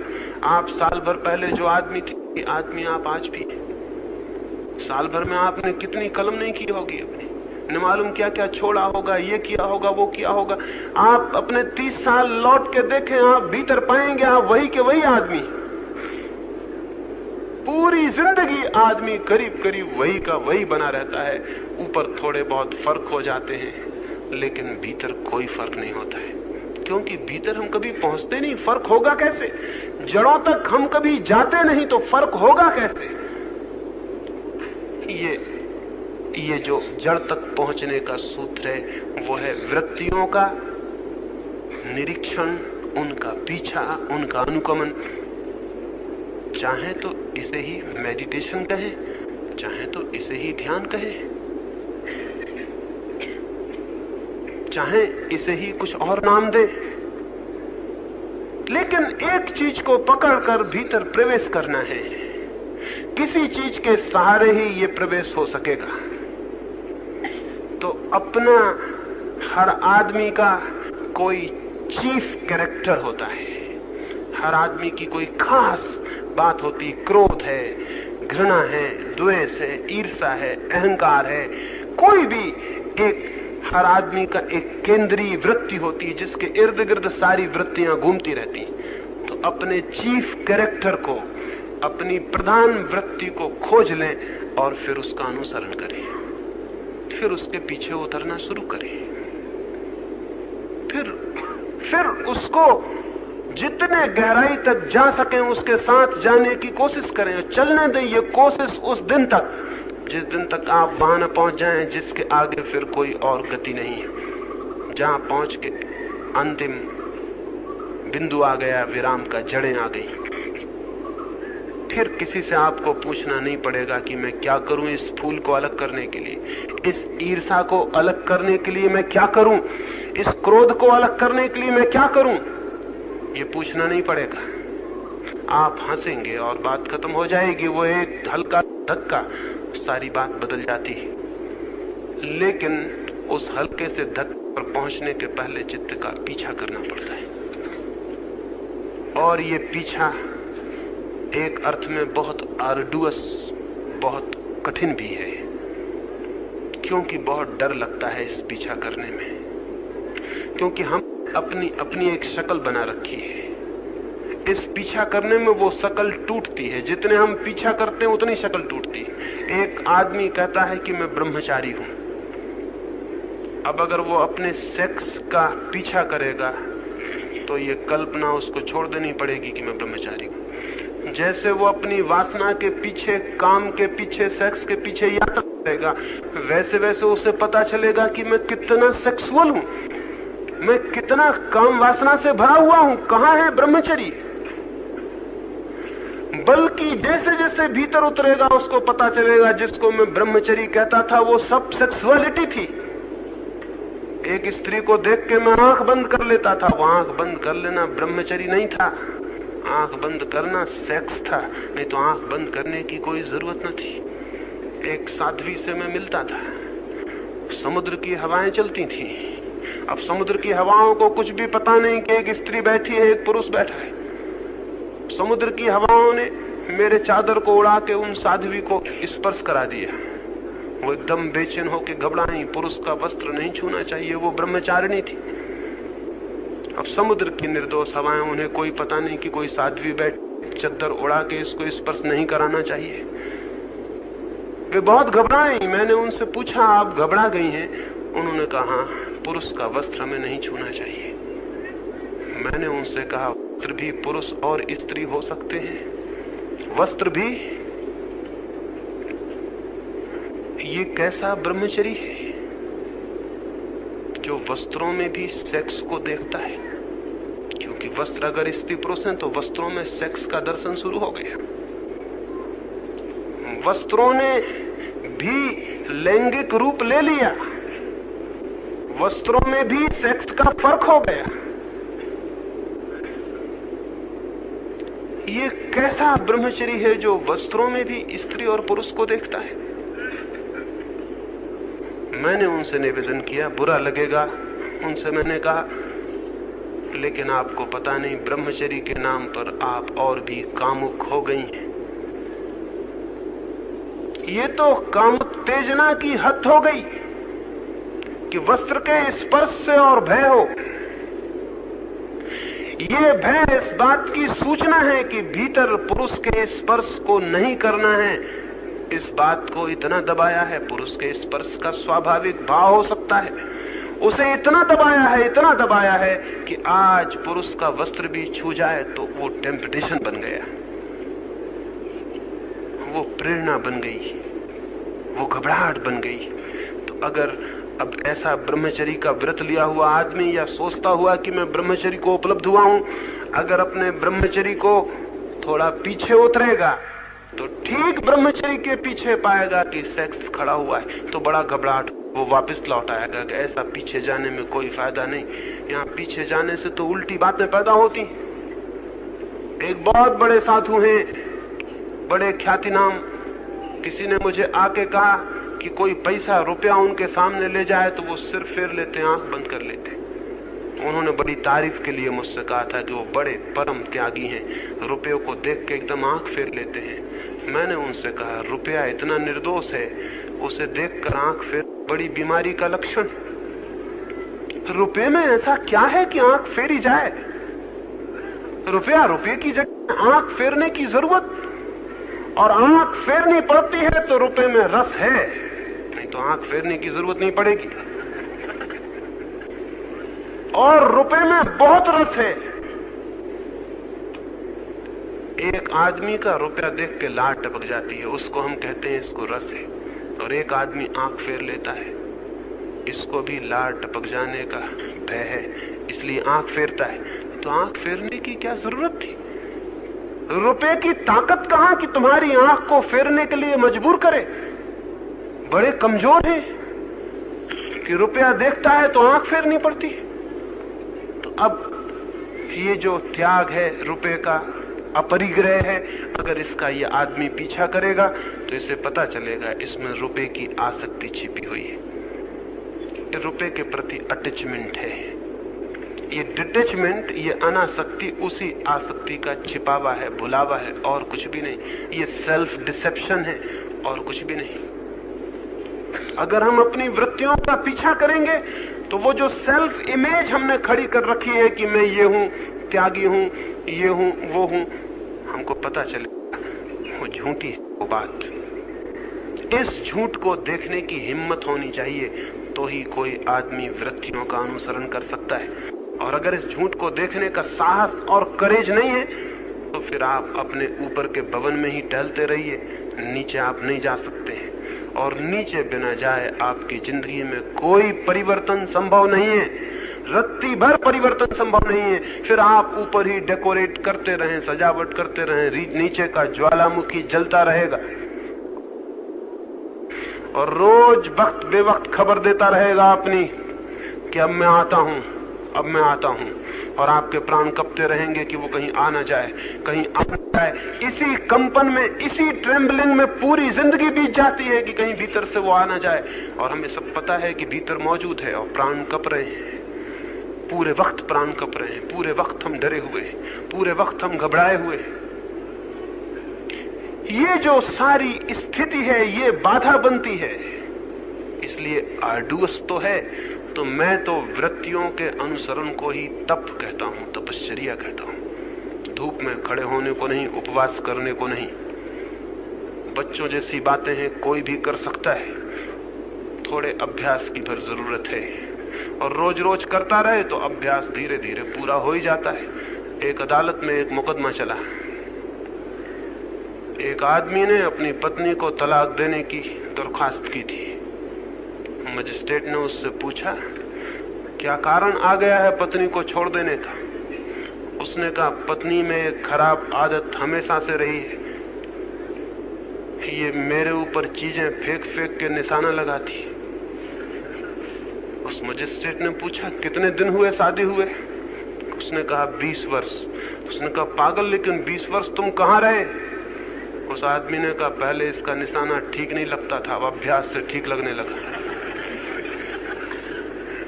आप साल भर पहले जो आदमी थे, आदमी आप आज भी हैं। साल भर में आपने कितनी कलम नहीं की होगी अपनी, न मालूम क्या क्या छोड़ा होगा, ये किया होगा, वो किया होगा। आप अपने 30 साल लौट के देखें, आप भीतर पाएंगे आप वही के वही आदमी। पूरी जिंदगी आदमी करीब करीब वही का वही बना रहता है। ऊपर थोड़े बहुत फर्क हो जाते हैं, लेकिन भीतर कोई फर्क नहीं होता है, क्योंकि भीतर हम कभी पहुंचते नहीं। फर्क होगा कैसे? जड़ों तक हम कभी जाते नहीं, तो फर्क होगा कैसे? ये जो जड़ तक पहुंचने का सूत्र है वो है वृत्तियों का निरीक्षण, उनका पीछा, उनका अनुगमन। चाहे तो इसे ही मेडिटेशन कहें, चाहे तो इसे ही ध्यान कहें, चाहे इसे ही कुछ और नाम दे, लेकिन एक चीज को पकड़कर भीतर प्रवेश करना है। किसी चीज के सहारे ही ये प्रवेश हो सकेगा। तो अपना हर आदमी का कोई चीफ कैरेक्टर होता है, हर आदमी की कोई खास बात होती। क्रोध है, घृणा है, द्वेष है, ईर्ष्या है, अहंकार है, कोई भी एक हर आदमी का एक केंद्रीय वृत्ति होती है जिसके इर्द गिर्द सारी वृत्तियां घूमती रहती। तो अपने चीफ कैरेक्टर को, अपनी प्रधान वृत्ति को खोज लें और फिर उसका अनुसरण करें, फिर उसके पीछे उतरना शुरू करें, फिर उसको जितने गहराई तक जा सकें उसके साथ जाने की कोशिश करें और चलने दें ये कोशिश उस दिन तक जिस दिन तक आप वहां न पहुंच जाएं जिसके आगे फिर कोई और गति नहीं है। जहां पहुंच के अंतिम बिंदु आ गया, विराम का, जड़ें आ गई, फिर किसी से आपको पूछना नहीं पड़ेगा कि मैं क्या करूं इस फूल को अलग करने के लिए, इस ईर्ष्या को अलग करने के लिए मैं क्या करूं, इस क्रोध को अलग करने के लिए मैं क्या करूं। ये पूछना नहीं पड़ेगा। आप हंसेंगे और बात खत्म हो जाएगी। वो एक हल्का धक्का, सारी बात बदल जाती है। लेकिन उस हल्के से धक्के पर पहुंचने के पहले चित्त का पीछा करना पड़ता है, और ये पीछा एक अर्थ में बहुत आर्डुअस, बहुत कठिन भी है, क्योंकि बहुत डर लगता है इस पीछा करने में, क्योंकि हम अपनी एक शक्ल बना रखी है। इस पीछा करने में वो शक्ल टूटती है, जितने हम पीछा करते हैं उतनी शक्ल टूटती है। एक आदमी कहता है कि मैं ब्रह्मचारी हूं, अब अगर वो अपने सेक्स का पीछा करेगा तो ये कल्पना उसको छोड़ देनी पड़ेगी कि मैं ब्रह्मचारी हूं। जैसे वो अपनी वासना के पीछे, काम के पीछे, सेक्स के पीछे यात्रा करेगा, वैसे वैसे उसे पता चलेगा कि मैं कितना सेक्सुअल हूं, मैं कितना काम वासना से भरा हुआ हूं, कहां है ब्रह्मचर्य। बल्कि जैसे जैसे भीतर उतरेगा उसको पता चलेगा जिसको मैं ब्रह्मचर्य कहता था वो सब सेक्सुअलिटी थी। एक स्त्री को देख के मैं आंख बंद कर लेता था, वो आंख बंद कर लेना ब्रह्मचर्य नहीं था, आंख बंद करना सेक्स था। नहीं तो आंख बंद करने की कोई जरूरत न थी। एक साध्वी से मैं मिलता था, समुद्र की हवाएं चलती थी। अब समुद्र की हवाओं को कुछ भी पता नहीं कि एक स्त्री बैठी है, एक पुरुष बैठा है। समुद्र की हवाओं ने मेरे चादर को उड़ा के उन साध्वी को स्पर्श करा दिया। वो एकदम बेचैन होकर घबराई, पुरुष का वस्त्र नहीं छूना चाहिए, वो ब्रह्मचारिणी थी। अब समुद्र की निर्दोष हवाएं, उन्हें कोई पता नहीं कि कोई साध्वी बैठ चादर उड़ा के इसको स्पर्श नहीं कराना चाहिए। वे बहुत घबराई। मैंने उनसे पूछा आप घबरा गई हैं? उन्होंने कहा पुरुष का वस्त्र हमें नहीं छूना चाहिए। मैंने उनसे कहा वस्त्र भी पुरुष और स्त्री हो सकते हैं, वस्त्र भी। ये कैसा ब्रह्मचर्य है जो वस्त्रों में भी सेक्स को देखता है? क्योंकि वस्त्र अगर स्त्री पुरुष हैं तो वस्त्रों में सेक्स का दर्शन शुरू हो गया। वस्त्रों ने भी लैंगिक रूप ले लिया, वस्त्रों में भी सेक्स का फर्क हो गया। ये कैसा ब्रह्मचर्य है जो वस्त्रों में भी स्त्री और पुरुष को देखता है? मैंने उनसे निवेदन किया, बुरा लगेगा, उनसे मैंने कहा लेकिन आपको पता नहीं ब्रह्मचर्य के नाम पर आप और भी कामुक हो गई हैं। ये तो काम उत्तेजना की हद हो गई कि वस्त्र के स्पर्श से और भय हो। ये भय इस बात की सूचना है कि भीतर पुरुष के स्पर्श को नहीं करना है। इस बात को इतना दबाया है, पुरुष के स्पर्श का स्वाभाविक भाव हो सकता है, उसे इतना दबाया है कि आज पुरुष का वस्त्र भी छू जाए तो वो टेम्पटेशन बन गया, वो प्रेरणा बन गई, वो घबराहट बन गई। तो अगर अब ऐसा ब्रह्मचर्य का व्रत लिया हुआ आदमी या सोचता हुआ कि मैं ब्रह्मचर्य को उपलब्ध हुआ हूं, अगर अपने ब्रह्मचर्य को थोड़ा पीछे उतरेगा तो ठीक ब्रह्मचर्य के पीछे पाएगा कि सेक्स खड़ा हुआ है, तो बड़ा घबराहट, वो वापस लौट आएगा कि ऐसा पीछे जाने में कोई फायदा नहीं, यहाँ पीछे जाने से तो उल्टी बातें पैदा होती। एक बहुत बड़े साधु हैं, बड़े ख्याति नाम, किसी ने मुझे आके कहा कि कोई पैसा रुपया उनके सामने ले जाए तो वो सिर फेर लेते, आंख बंद कर लेते। उन्होंने बड़ी तारीफ के लिए मुझसे कहा था कि वो बड़े परम त्यागी हैं, रुपये को देख के एकदम आंख फेर लेते हैं। मैंने उनसे कहा रुपया इतना निर्दोष है, उसे देखकर आंख फेर बड़ी बीमारी का लक्षण। रुपये में ऐसा क्या है कि आंख फेरी जाए? रुपये की जगह आंख फेरने की जरूरत, और आंख फेरनी पड़ती है तो रुपये में रस है, नहीं तो आंख फेरने की जरूरत नहीं पड़ेगी। और रुपये में बहुत रस है। एक आदमी का रुपया देख के लार टपक जाती है, उसको हम कहते हैं इसको रस है। और एक आदमी आंख फेर लेता है, इसको भी लार टपक जाने का भय है, इसलिए आंख फेरता है। तो आंख फेरने की क्या जरूरत थी? रुपए की ताकत कहां कि तुम्हारी आंख को फेरने के लिए मजबूर करे? बड़े कमजोर हैं कि रुपया देखता है तो आंख फेरनी पड़ती है। तो अब ये जो त्याग है रुपए का, अपरिग्रह है, अगर इसका ये आदमी पीछा करेगा तो इसे पता चलेगा इसमें रुपए की आसक्ति छिपी हुई है, रुपए के प्रति अटैचमेंट है। ये डिटैचमेंट, ये अनासक्ति उसी आसक्ति का छिपावा है, भुलावा है, और कुछ भी नहीं। ये सेल्फ डिसेप्शन है और कुछ भी नहीं। अगर हम अपनी वृत्तियों का पीछा करेंगे तो वो जो सेल्फ इमेज हमने खड़ी कर रखी है कि मैं ये हूं, त्यागी हूं, ये हूं, वो हूं, हमको पता चलेगा वो झूठी है वो बात। इस झूठ को देखने की हिम्मत होनी चाहिए, तो ही कोई आदमी वृत्तियों का अनुसरण कर सकता है। और अगर इस झूठ को देखने का साहस और करेज नहीं है तो फिर आप अपने ऊपर के भवन में ही टहलते रहिए, नीचे आप नहीं जा सकते हैं। और नीचे बिना जाए आपकी जिंदगी में कोई परिवर्तन संभव नहीं है, रत्ती भर परिवर्तन संभव नहीं है। फिर आप ऊपर ही डेकोरेट करते रहें, सजावट करते रहें, नीचे का ज्वालामुखी जलता रहेगा और रोज वक्त बेवक्त खबर देता रहेगा अपनी कि अब मैं आता हूं, अब मैं आता हूं। और आपके प्राण कपते रहेंगे कि वो कहीं आ ना जाए, कहीं आ ना जाए। इसी कंपन में, इसी ट्रेम्बलिंग में पूरी जिंदगी बीत जाती है कि कहीं भीतर से वो आ ना जाए। और हमें सब पता है कि भीतर मौजूद है और प्राण कप रहे हैं, पूरे वक्त प्राण कप रहे हैं, पूरे वक्त हम डरे हुए हैं, पूरे वक्त हम घबराए हुए हैं। ये जो सारी स्थिति है ये बाधा बनती है, इसलिए आर्डुअस तो है। तो मैं तो वृत्तियों के अनुसरण को ही तप कहता हूं, तपश्चर्या कहता हूं। धूप में खड़े होने को नहीं, उपवास करने को नहीं। बच्चों जैसी बातें हैं, कोई भी कर सकता है, थोड़े अभ्यास की भर जरूरत है। और रोज रोज करता रहे तो अभ्यास धीरे धीरे पूरा हो ही जाता है। एक अदालत में एक मुकदमा चला, एक आदमी ने अपनी पत्नी को तलाक देने की दरखास्त की थी। मजिस्ट्रेट ने उससे पूछा क्या कारण आ गया है पत्नी को छोड़ देने का। उसने कहा पत्नी में एक खराब आदत हमेशा से रही है, ये मेरे ऊपर चीजें फेंक फेंक के निशाना लगाती। उस मजिस्ट्रेट ने पूछा कितने दिन हुए शादी हुए? उसने कहा 20 वर्ष। उसने कहा पागल, लेकिन 20 वर्ष तुम कहाँ रहे? उस आदमी ने कहा पहले इसका निशाना ठीक नहीं लगता था, अब अभ्यास से ठीक लगने लगा।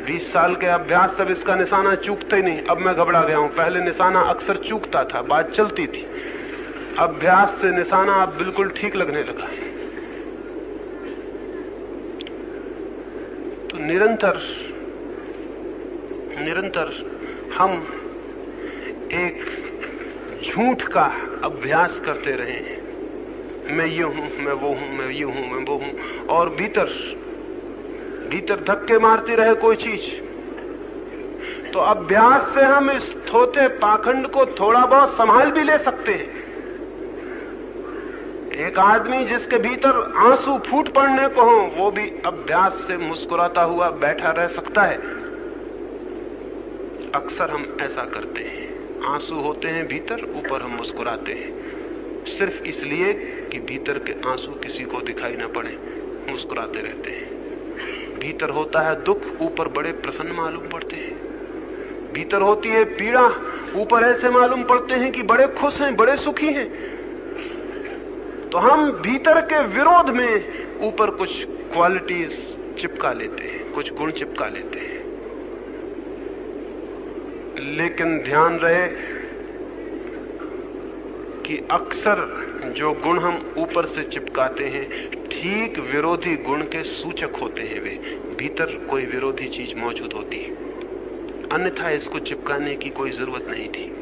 20 साल के अभ्यास से इसका निशाना चूकता ही नहीं, अब मैं घबरा गया हूं। पहले निशाना अक्सर चूकता था, बात चलती थी, अभ्यास से निशाना अब बिल्कुल ठीक लगने लगा। तो निरंतर हम एक झूठ का अभ्यास करते रहे। मैं ये हूं, मैं वो हूं, मैं ये हूं, मैं वो हूं, और भीतर धक्के मारती रहे कोई चीज। तो अभ्यास से हम इस थोथे पाखंड को थोड़ा बहुत संभाल भी ले सकते हैं। एक आदमी जिसके भीतर आंसू फूट पड़ने को हो, वो भी अभ्यास से मुस्कुराता हुआ बैठा रह सकता है। अक्सर हम ऐसा करते हैं, आंसू होते हैं भीतर, ऊपर हम मुस्कुराते हैं, सिर्फ इसलिए कि भीतर के आंसू किसी को दिखाई ना पड़े, मुस्कुराते रहते हैं। भीतर होता है दुख, ऊपर बड़े प्रसन्न मालूम पड़ते हैं। भीतर होती है पीड़ा, ऊपर ऐसे मालूम पड़ते हैं कि बड़े खुश हैं, बड़े सुखी हैं। तो हम भीतर के विरोध में ऊपर कुछ क्वालिटीज चिपका लेते हैं, कुछ गुण चिपका लेते हैं। लेकिन ध्यान रहे कि अक्सर जो गुण हम ऊपर से चिपकाते हैं ठीक विरोधी गुण के सूचक होते हैं। वे भीतर कोई विरोधी चीज मौजूद होती है, अन्यथा इसको चिपकाने की कोई जरूरत नहीं थी।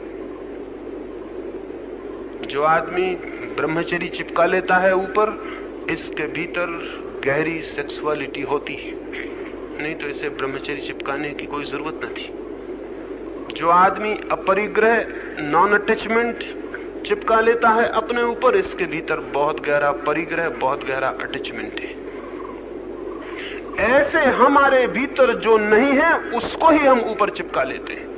जो आदमी ब्रह्मचर्य चिपका लेता है ऊपर, इसके भीतर गहरी सेक्सुअलिटी होती है, नहीं तो इसे ब्रह्मचर्य चिपकाने की कोई जरूरत न थी। जो आदमी अपरिग्रह, नॉन अटैचमेंट चिपका लेता है अपने ऊपर, इसके भीतर बहुत गहरा परिग्रह, बहुत गहरा अटैचमेंट है। ऐसे हमारे भीतर जो नहीं है उसको ही हम ऊपर चिपका लेते हैं,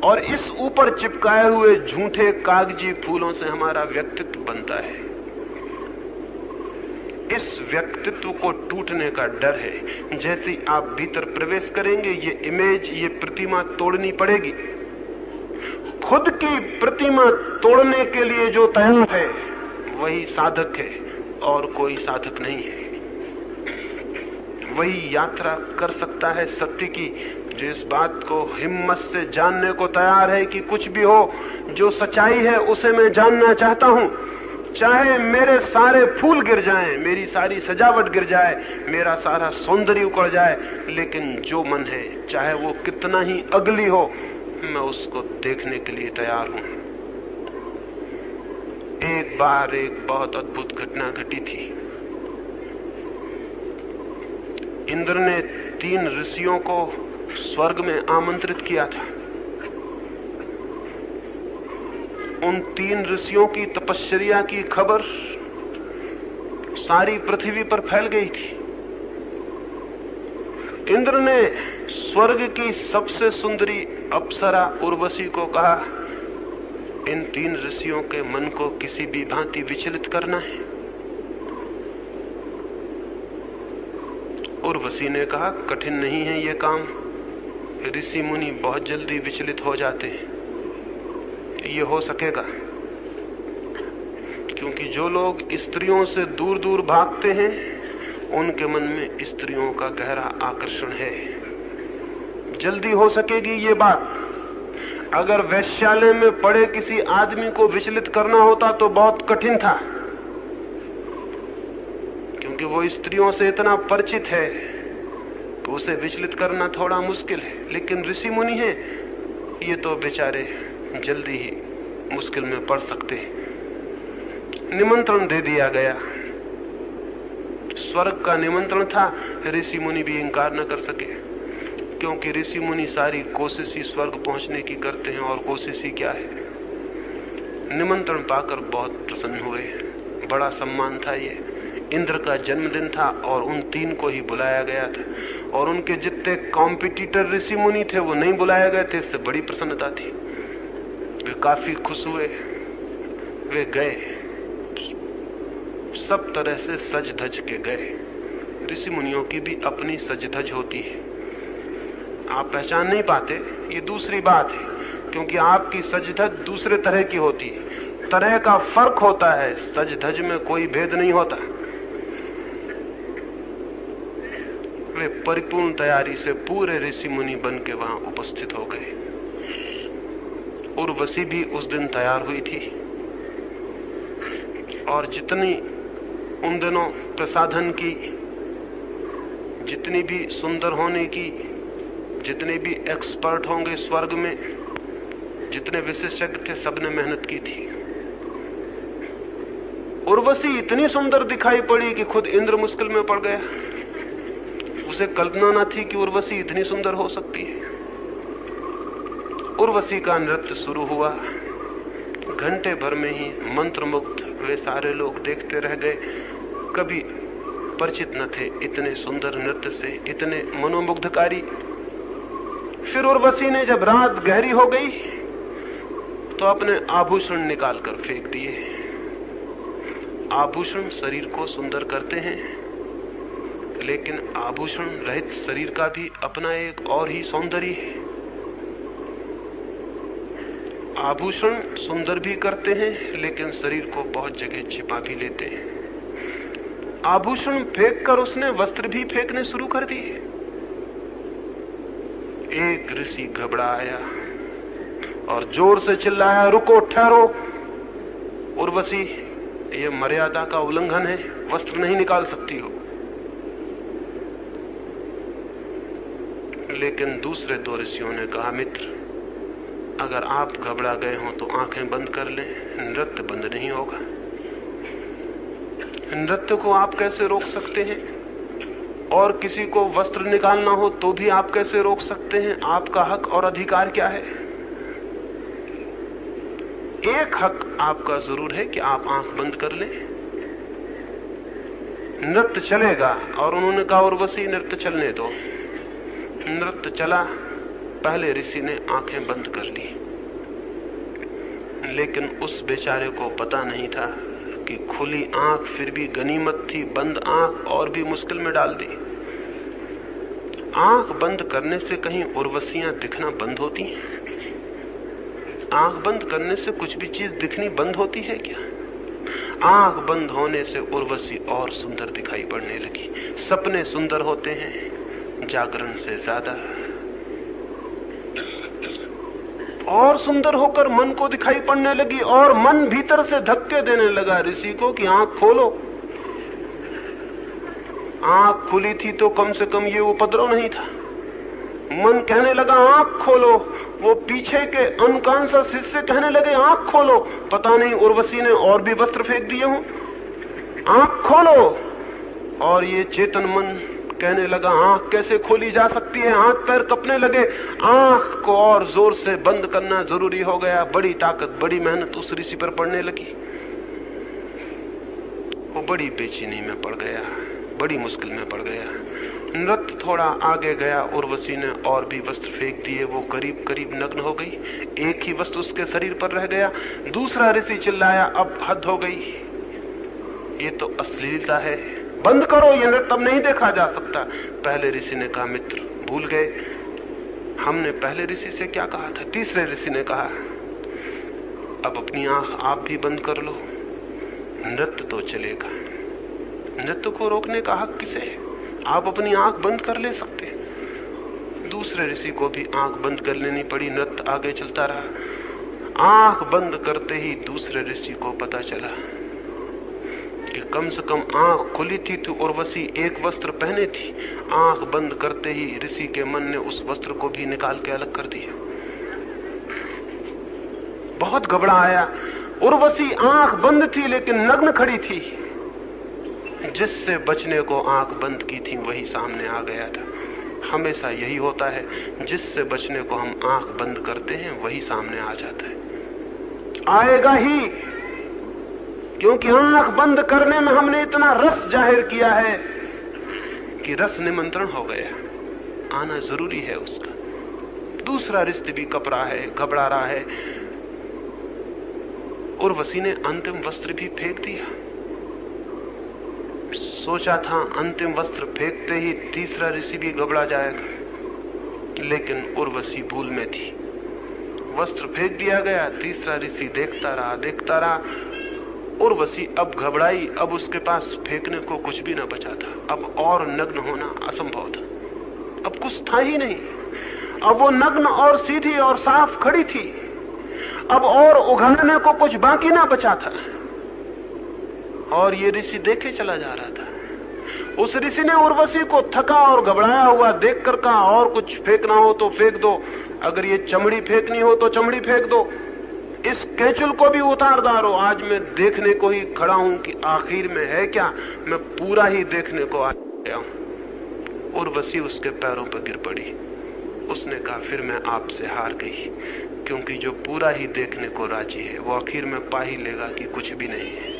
और इस ऊपर चिपकाए हुए झूठे कागजी फूलों से हमारा व्यक्तित्व बनता है। इस व्यक्तित्व को टूटने का डर है। जैसे आप भीतर प्रवेश करेंगे, ये इमेज, ये प्रतिमा तोड़नी पड़ेगी। खुद की प्रतिमा तोड़ने के लिए जो तैयार है वही साधक है, और कोई साधक नहीं है। वही यात्रा कर सकता है सत्य की, जो इस बात को हिम्मत से जानने को तैयार है कि कुछ भी हो, जो सच्चाई है उसे मैं जानना चाहता हूं। चाहे मेरे सारे फूल गिर जाएं, मेरी सारी सजावट गिर जाए, मेरा सारा सौंदर्य उखड़ जाए, लेकिन जो मन है, चाहे वो कितना ही अगली हो, मैं उसको देखने के लिए तैयार हूं। एक बार एक बहुत अद्भुत घटना घटी थी। इंद्र ने 3 ऋषियों को स्वर्ग में आमंत्रित किया था। उन 3 ऋषियों की तपश्चर्या की खबर सारी पृथ्वी पर फैल गई थी। इंद्र ने स्वर्ग की सबसे सुंदरी अप्सरा उर्वशी को कहा, इन 3 ऋषियों के मन को किसी भी भांति विचलित करना है। उर्वशी ने कहा, कठिन नहीं है ये काम, ऋषि मुनि बहुत जल्दी विचलित हो जाते हैं, ये हो सकेगा। क्योंकि जो लोग स्त्रियों से दूर दूर भागते हैं, उनके मन में स्त्रियों का गहरा आकर्षण है। जल्दी हो सकेगी ये बात। अगर वैश्यालय में पड़े किसी आदमी को विचलित करना होता तो बहुत कठिन था, क्योंकि वो स्त्रियों से इतना परिचित है कि उसे विचलित करना थोड़ा मुश्किल है। लेकिन ऋषि मुनि हैं, ये तो बेचारे जल्दी ही मुश्किल में पड़ सकते हैं। निमंत्रण दे दिया गया, स्वर्ग का निमंत्रण था। ऋषि मुनि भी इंकार न कर सके, क्योंकि ऋषि मुनि सारी कोशिश ही स्वर्ग पहुंचने की करते हैं, और कोशिश ही क्या है। निमंत्रण पाकर बहुत प्रसन्न हुए, बड़ा सम्मान था। ये इंद्र का जन्मदिन था और उन 3 को ही बुलाया गया था, और उनके जितने कॉम्पिटिटर ऋषि मुनि थे वो नहीं बुलाए गए थे। इससे बड़ी प्रसन्नता थी। वे काफी खुश हुए, वे गए, सब तरह से सज धज के गए। ऋषि मुनियों की भी अपनी सज धज होती है, आप पहचान नहीं पाते, ये दूसरी बात है, क्योंकि आपकी सज धज दूसरे तरह की होती है। तरह का फर्क होता है, सज धज में कोई भेद नहीं होता। वे परिपूर्ण तैयारी से पूरे ऋषि मुनि बन के वहां उपस्थित हो गए। उर्वशी भी उस दिन तैयार हुई थी, और जितनी उन दिनों प्रसाधन की जितनी भी सुंदर होने की, जितने भी एक्सपर्ट होंगे स्वर्ग में, जितने विशेषज्ञ थे, सबने मेहनत की थी। उर्वशी इतनी सुंदर दिखाई पड़ी कि खुद इंद्र मुश्किल में पड़ गया। उसे कल्पना न थी कि उर्वशी इतनी सुंदर हो सकती है। उर्वशी का नृत्य शुरू हुआ। घंटे भर में ही मंत्रमुग्ध वे सारे लोग देखते रह गए। कभी परिचित न थे इतने सुंदर नृत्य से, इतने मनोमुग्धकारी। फिर उर्वशी ने जब रात गहरी हो गई तो अपने आभूषण निकाल कर फेंक दिए। आभूषण शरीर को सुंदर करते हैं, लेकिन आभूषण रहित शरीर का भी अपना एक और ही सौंदर्य है। आभूषण सुंदर भी करते हैं, लेकिन शरीर को बहुत जगह छिपा भी लेते हैं। आभूषण फेंक कर उसने वस्त्र भी फेंकने शुरू कर दिए। एक ऋषि घबराया और जोर से चिल्लाया, रुको, ठहरो। उर्वशी, यह मर्यादा का उल्लंघन है, वस्त्र नहीं निकाल सकती हो। लेकिन दूसरे दो ऋषियों ने कहा, मित्र, अगर आप घबरा गए हो तो आंखें बंद कर लें, नृत्य बंद नहीं होगा। नृत्य को आप कैसे रोक सकते हैं? और किसी को वस्त्र निकालना हो तो भी आप कैसे रोक सकते हैं? आपका हक और अधिकार क्या है? एक हक आपका जरूर है कि आप आंख बंद कर लें, नृत्य चलेगा। और उन्होंने कहा, उर्वशी, नृत्य चलने दो। नृत्य चला। पहले ऋषि ने आंखें बंद कर ली, लेकिन उस बेचारे को पता नहीं था कि खुली आंख फिर भी गनीमत थी, बंद आंख और भी मुश्किल में डाल दी। आंख बंद करने से कहीं उर्वशियां दिखना बंद होती हैं? आंख बंद करने से कुछ भी चीज दिखनी बंद होती है क्या? आंख बंद होने से उर्वशी और सुंदर दिखाई पड़ने लगी। सपने सुंदर होते हैं जागरण से ज्यादा। और सुंदर होकर मन को दिखाई पड़ने लगी, और मन भीतर से धक्के देने लगा ऋषि को कि आंख खोलो। आंख खुली थी तो कम से कम ये उपद्रव नहीं था। मन कहने लगा, आंख खोलो। वो पीछे के अनकॉन्शियस हिस्से कहने लगे, आंख खोलो। पता नहीं उर्वशी ने और भी वस्त्र फेंक दिए हों। आंख खोलो। और ये चेतन मन कहने लगा, आंख कैसे खोली जा सकती है? हाथ पैर कपने लगे। आंख को और जोर से बंद करना जरूरी हो गया। बड़ी ताकत, बड़ी मेहनत उस ऋषि पर पड़ने लगी। वो बड़ी बेचैनी में पड़ गया, बड़ी मुश्किल में पड़ गया। नृत्य थोड़ा आगे गया। उर्वशी ने और भी वस्त्र फेंक दिए। वो करीब करीब नग्न हो गई। एक ही वस्त्र उसके शरीर पर रह गया। दूसरा ऋषि चिल्लाया, अब हद हो गई, ये तो अश्लीलता है, बंद करो, ये नृत्य अब नहीं देखा जा सकता। पहले ऋषि ने कहा, मित्र, भूल गए हमने पहले ऋषि से क्या कहा था? तीसरे ऋषि ने कहा, अब अपनी आंख आप भी बंद कर लो, नृत्य तो चलेगा। नृत्य को रोकने का हक किसे है? आप अपनी आंख बंद कर ले सकते। दूसरे ऋषि को भी आंख बंद कर लेनी पड़ी। नृत्य आगे चलता रहा। आंख बंद करते ही दूसरे ऋषि को पता चला कि कम से कम आंख खुली थी तो उर्वशी एक वस्त्र पहने थी। आंख बंद करते ही ऋषि के मन ने उस वस्त्र को भी निकाल के अलग कर दिया। बहुत घबराया। उर्वशी आंख बंद थी लेकिन नग्न खड़ी थी। जिससे बचने को आंख बंद की थी वही सामने आ गया था। हमेशा यही होता है, जिससे बचने को हम आंख बंद करते हैं वही सामने आ जाता है। आएगा ही, क्योंकि आंख बंद करने में हमने इतना रस जाहिर किया है कि रस निमंत्रण हो गया। आना जरूरी है उसका। दूसरा रिश्ते भी कप रहा है, घबरा रहा है। उर्वशी ने अंतिम वस्त्र भी फेंक दिया। सोचा था अंतिम वस्त्र फेंकते ही तीसरा ऋषि भी घबरा जाएगा, लेकिन उर्वशी भूल में थी। वस्त्र फेंक दिया गया। तीसरा ऋषि देखता रहा। उर्वशी अब घबराई। अब उसके पास फेंकने को कुछ भी न बचा था। अब और नग्न होना असंभव था। अब कुछ था ही नहीं। अब वो नग्न और सीधी और साफ खड़ी थी। अब और उघाड़ने को कुछ बाकी ना बचा था। और ये ऋषि देखे चला जा रहा था। उस ऋषि ने उर्वशी को थका और घबराया हुआ देखकर कहा, और कुछ फेंकना हो तो फेंक दो, अगर ये चमड़ी फेंकनी हो तो चमड़ी फेंक दो, इस केचुल को भी उतार डालो। आज मैं देखने को ही खड़ा हूं कि आखिर में है क्या, मैं पूरा ही देखने को आ गया हूं। उर्वशी उसके पैरों पर गिर पड़ी। उसने कहा, फिर मैं आपसे हार गई, क्योंकि जो पूरा ही देखने को राजी है वो आखिर में पा ही लेगा कि कुछ भी नहीं है।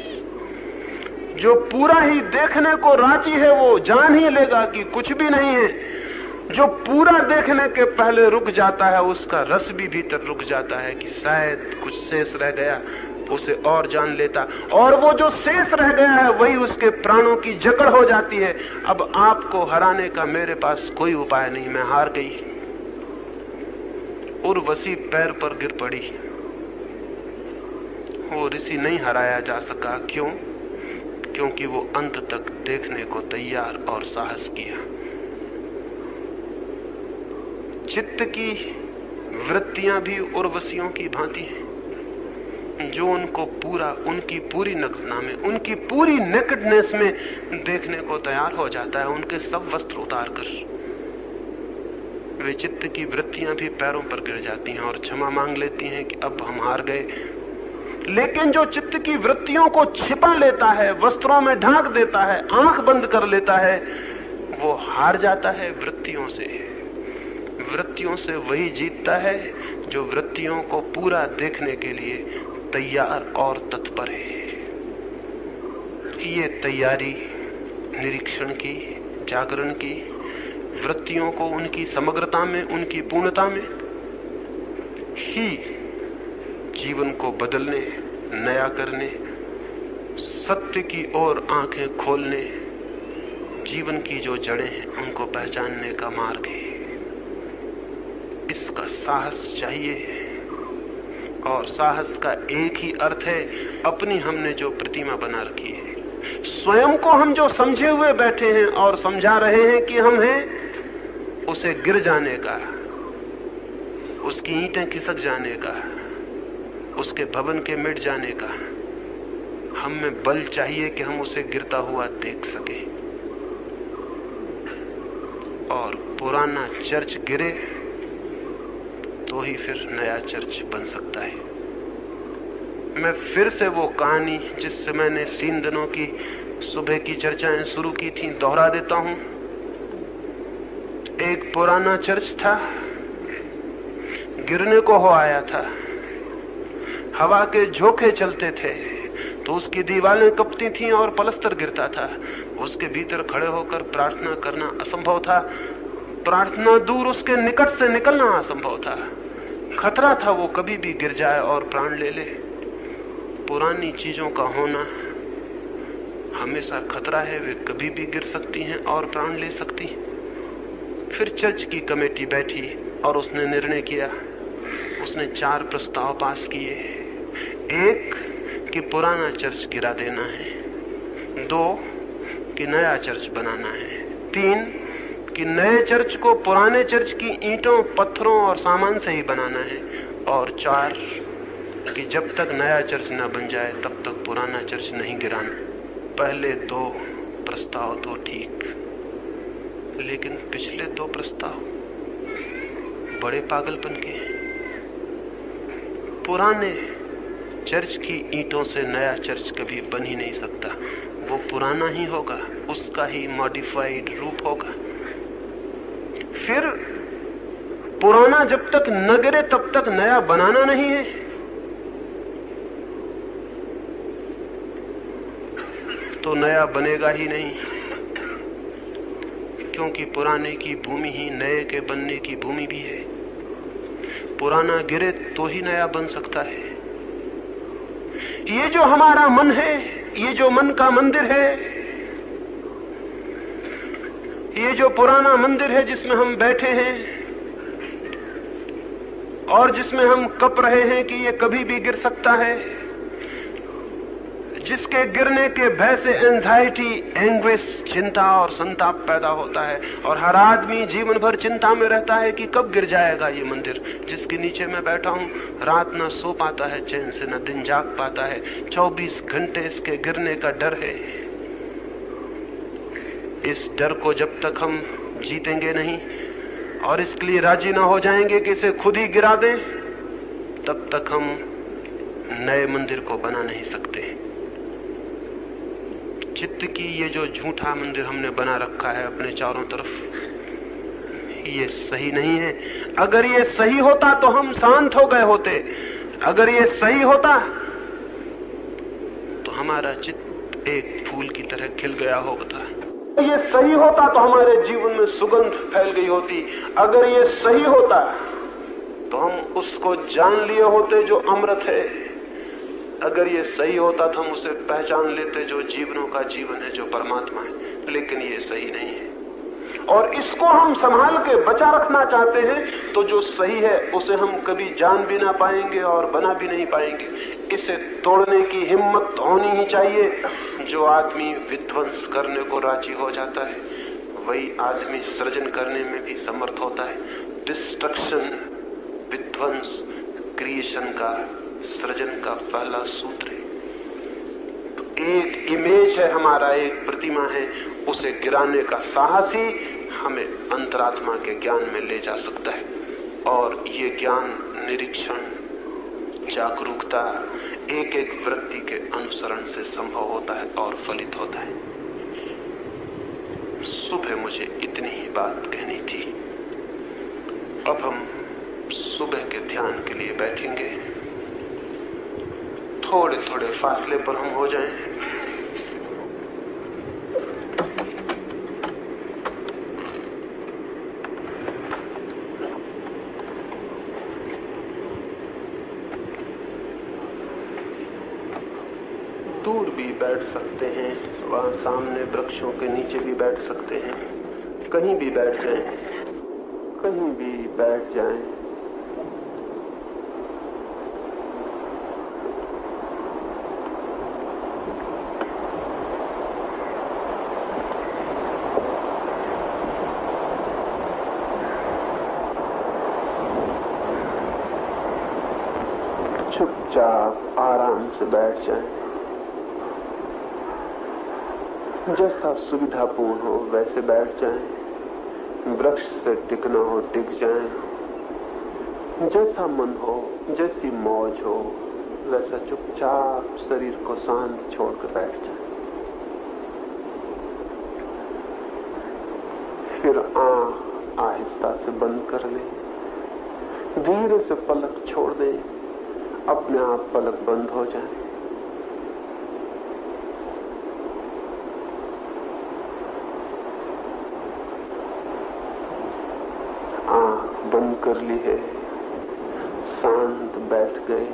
जो पूरा ही देखने को राजी है वो जान ही लेगा कि कुछ भी नहीं है। जो पूरा देखने के पहले रुक जाता है उसका रस भी भीतर रुक जाता है कि शायद कुछ शेष रह गया, उसे और जान लेता, और वो जो शेष रह गया है वही उसके प्राणों की जकड़ हो जाती है। अब आपको हराने का मेरे पास कोई उपाय नहीं, मैं हार गई। उर्वशी पैर पर गिर पड़ी। वो ऋषि नहीं हराया जा सका। क्यों? क्योंकि वो अंत तक देखने को तैयार और साहस किया। चित्त की वृत्तियां भी उर्वशियों की भांति हैं, जो उनको पूरा, उनकी पूरी नग्नता में, उनकी पूरी नेकेडनेस में देखने को तैयार हो जाता है, उनके सब वस्त्र उतार कर। वे चित्त की वृत्तियां भी पैरों पर गिर जाती हैं और क्षमा मांग लेती हैं कि अब हम हार गए। लेकिन जो चित्त की वृत्तियों को छिपा लेता है, वस्त्रों में ढांक देता है, आंख बंद कर लेता है, वो हार जाता है वृत्तियों से। वृत्तियों से वही जीतता है जो वृत्तियों को पूरा देखने के लिए तैयार और तत्पर है। ये तैयारी निरीक्षण की, जागरण की, वृत्तियों को उनकी समग्रता में, उनकी पूर्णता में ही जीवन को बदलने, नया करने, सत्य की ओर आंखें खोलने, जीवन की जो जड़ें हैं उनको पहचानने का मार्ग है। इसका साहस चाहिए, और साहस का एक ही अर्थ है, अपनी हमने जो प्रतिमा बना रखी है, स्वयं को हम जो समझे हुए बैठे हैं और समझा रहे हैं कि हम हैं, उसे गिर जाने का, उसकी ईंटें खिसक जाने का, उसके भवन के मिट जाने का हम में बल चाहिए कि हम उसे गिरता हुआ देख सके। और पुराना चर्च गिरे तो ही फिर नया चर्च बन सकता है। मैं फिर से वो कहानी जिससे मैंने 3 दिनों की सुबह की चर्चाएं शुरू की थी दोहरा देता हूं। एक पुराना चर्च था, गिरने को हो आया था, हवा के झोंके चलते थे तो उसकी दीवारें कपती थीं और पलस्तर गिरता था। उसके भीतर खड़े होकर प्रार्थना करना असंभव था, प्रार्थना दूर उसके निकट से निकलना असंभव था। खतरा था वो कभी भी गिर जाए और प्राण ले ले। पुरानी चीजों का होना हमेशा खतरा है, वे कभी भी गिर सकती हैं और प्राण ले सकती हैं। फिर चर्च की कमेटी बैठी और उसने निर्णय किया। उसने 4 प्रस्ताव पास किए। 1 कि पुराना चर्च गिरा देना है, 2 कि नया चर्च बनाना है, 3 कि नए चर्च को पुराने चर्च की ईंटों, पत्थरों और सामान से ही बनाना है, और 4 कि जब तक नया चर्च न बन जाए तब तक पुराना चर्च नहीं गिराना। पहले 2 प्रस्ताव तो ठीक, लेकिन पिछले 2 प्रस्ताव बड़े पागलपन के। पुराने चर्च की ईंटों से नया चर्च कभी बन ही नहीं सकता, वो पुराना ही होगा, उसका ही मॉडिफाइड रूप होगा। फिर पुराना जब तक न गिरे तब तक नया बनाना नहीं है। तो नया बनेगा ही नहीं, क्योंकि पुराने की भूमि ही नए के बनने की भूमि भी है। पुराना गिरे तो ही नया बन सकता है। ये जो हमारा मन है, ये जो मन का मंदिर है, ये जो पुराना मंदिर है जिसमें हम बैठे हैं और जिसमें हम कप रहे हैं कि ये कभी भी गिर सकता है, जिसके गिरने के भय से एंजाइटी, एंग्विश, चिंता और संताप पैदा होता है, और हर आदमी जीवन भर चिंता में रहता है कि कब गिर जाएगा ये मंदिर जिसके नीचे मैं बैठा हूं। रात न सो पाता है चैन से, न दिन जाग पाता है, 24 घंटे इसके गिरने का डर है। इस डर को जब तक हम जीतेंगे नहीं और इसके लिए राजी ना हो जाएंगे कि इसे खुद ही गिरा दें, तब तक हम नए मंदिर को बना नहीं सकते। चित्त की ये जो झूठा मंदिर हमने बना रखा है अपने चारों तरफ, ये सही नहीं है। अगर ये सही होता तो हम शांत हो गए होते। अगर ये सही होता तो हमारा चित्त एक फूल की तरह खिल गया होता। ये सही होता तो हमारे जीवन में सुगंध फैल गई होती। अगर ये सही होता तो हम उसको जान लिए होते जो अमृत है। अगर ये सही होता तो हम उसे पहचान लेते जो जीवनों का जीवन है, जो परमात्मा है। लेकिन ये सही नहीं है और इसको हम संभाल के बचा रखना चाहते हैं, तो जो सही है उसे हम कभी जान भी ना पाएंगे और बना भी नहीं पाएंगे। इसे तोड़ने की हिम्मत होनी ही चाहिए। जो आदमी विध्वंस करने को राजी हो जाता है, वही आदमी सृजन करने में भी समर्थ होता है। डिस्ट्रक्शन, विध्वंस, क्रिएशन का, सृजन का पहला सूत्र है। तो एक इमेज है हमारा, एक प्रतिमा है, उसे गिराने का साहस ही हमें अंतरात्मा के ज्ञान में ले जा सकता है। और ये ज्ञान, निरीक्षण, जागरूकता एक एक वृत्ति के अनुसरण से संभव होता है और फलित होता है। सुबह मुझे इतनी ही बात कहनी थी। अब हम सुबह के ध्यान के लिए बैठेंगे। थोड़े थोड़े फासले पर हम हो जाएं। दूर भी बैठ सकते हैं, वहां सामने वृक्षों के नीचे भी बैठ सकते हैं। कहीं भी बैठ जाएं, कहीं भी बैठ जाएं। चुपचाप आराम से बैठ जाएं। जैसा सुविधापूर्ण हो वैसे बैठ जाएं। वृक्ष से टिकना हो टिक जाएं। जैसा मन हो, जैसी मौज हो, वैसा चुपचाप शरीर को शांत छोड़कर बैठ जाएं। फिर आंख आहिस्ता से बंद कर लें। धीरे से पलक छोड़ दें। अपने आप पलक बंद हो जाए। आंख बंद कर ली है, शांत बैठ गए।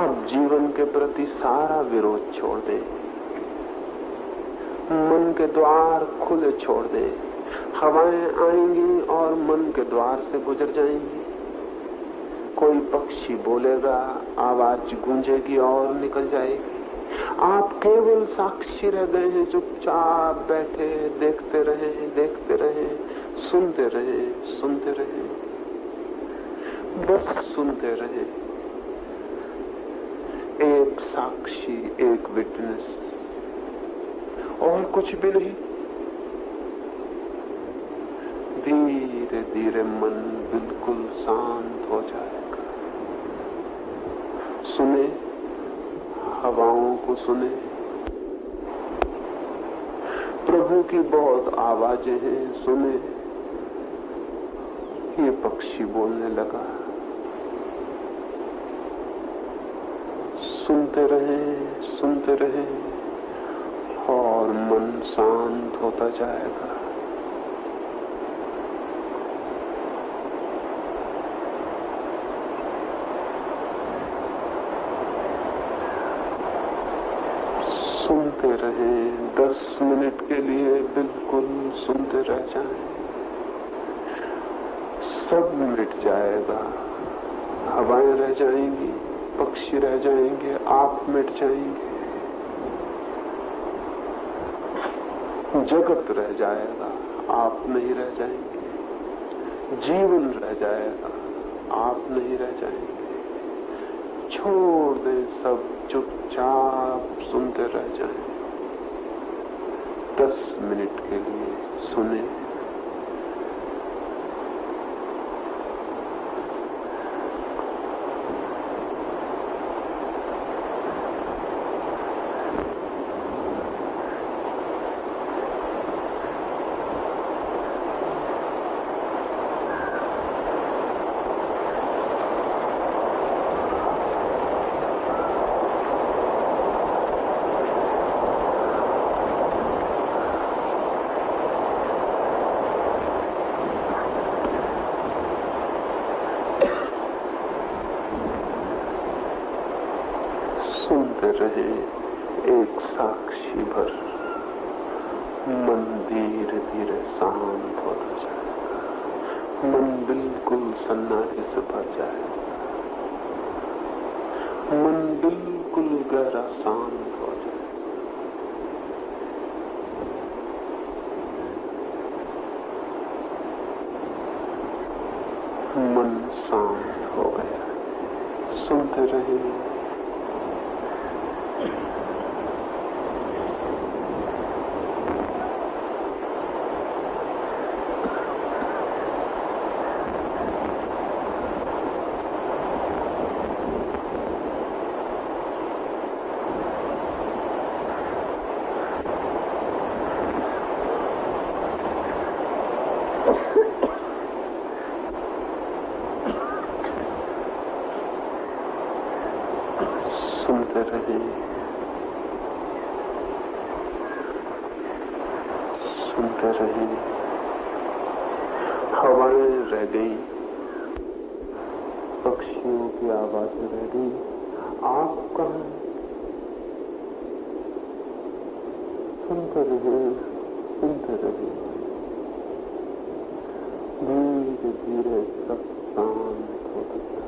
अब जीवन के प्रति सारा विरोध छोड़ दें। मन के द्वार खुले छोड़ दें। हवाएं आएंगी और मन के द्वार से गुजर जाएंगी। कोई पक्षी बोलेगा, आवाज गूंजेगी और निकल जाएगी। आप केवल साक्षी रह गए हैं। चुपचाप बैठे, देखते रहे, देखते रहे, सुनते रहे, सुनते रहे, बस सुनते रहे। एक साक्षी, एक विटनेस, और कुछ भी नहीं। धीरे धीरे मन बिल्कुल शांत हो जाएगा। सुने, हवाओं को सुने। प्रभु की बहुत आवाजें हैं, सुने। ये पक्षी बोलने लगा। सुनते रहे, सुनते रहे और मन शांत होता जाएगा। सुनते रहे। 10 मिनट के लिए बिल्कुल सुनते रह जाएं। सब मिट जाएगा। हवाएं रह जाएंगी, पक्षी रह जाएंगे, आप मिट जाएंगे। जगत रह जाएगा, आप नहीं रह जाएंगे। जीवन रह जाएगा, आप नहीं रह जाएंगे। छोड़ दें सब, चुपचाप सुनते रह जाएं। 10 मिनट के लिए सुने। सुनते रहे एक साक्षी भर। मन धीरे धीरे शांत होता जाए, मन बिल्कुल सन्नाटे से भर जाए, मन बिल्कुल गहरा शांत हो जाए। मन शांत हो गया। सुनते रहे। सुनते रहे। सुनते रहे। हवाएं रह गई, पक्षियों की आवाजें रह गई। आप कहाँ? सुनते रहे। सुनते रहे। धीरे धीरे सब शांत होता जाए।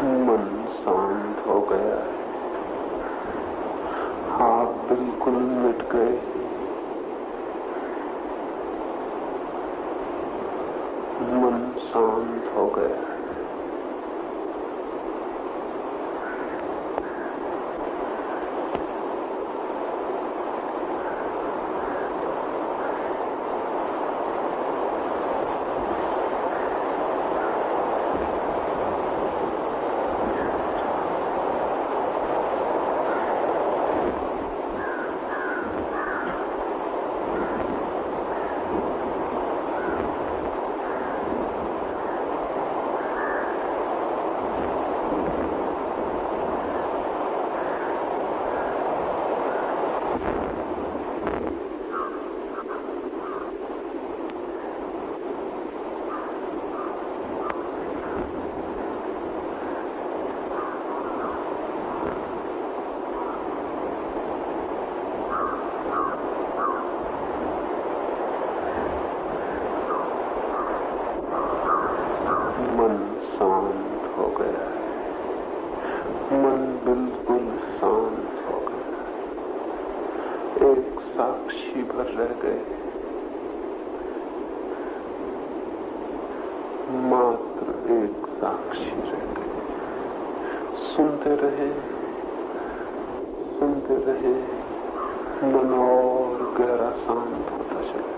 मन शांत हो गया है। हाथ बिल्कुल मिट गए। मन शांत हो गया है। मात्र एक साक्षी रह गए। सुनते रहे, मन और गहरा शांत होता चला।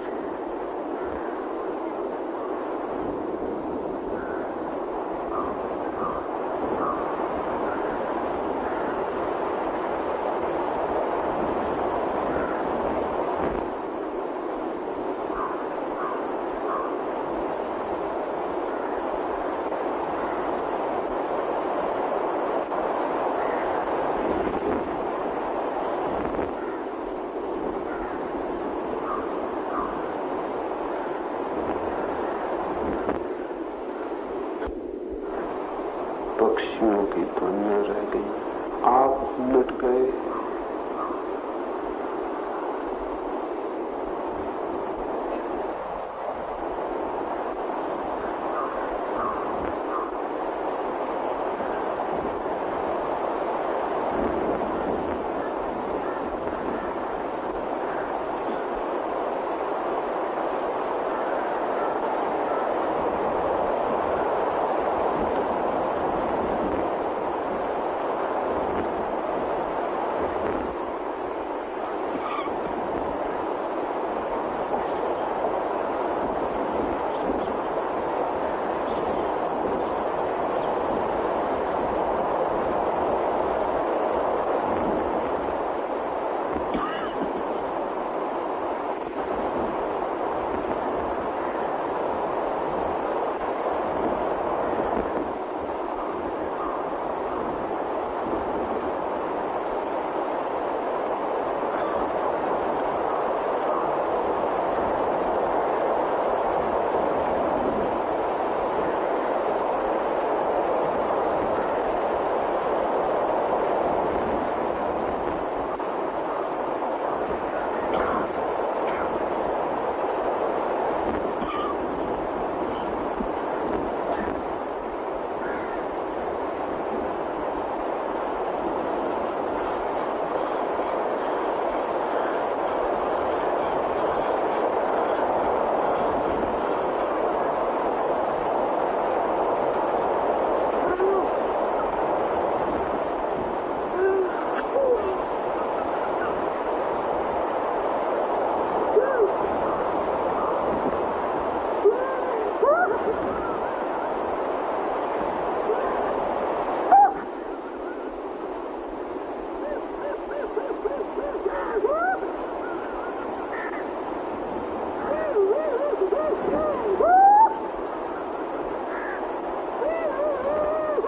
पक्षियों की ध्वनियां रह गई, आप मिट गए।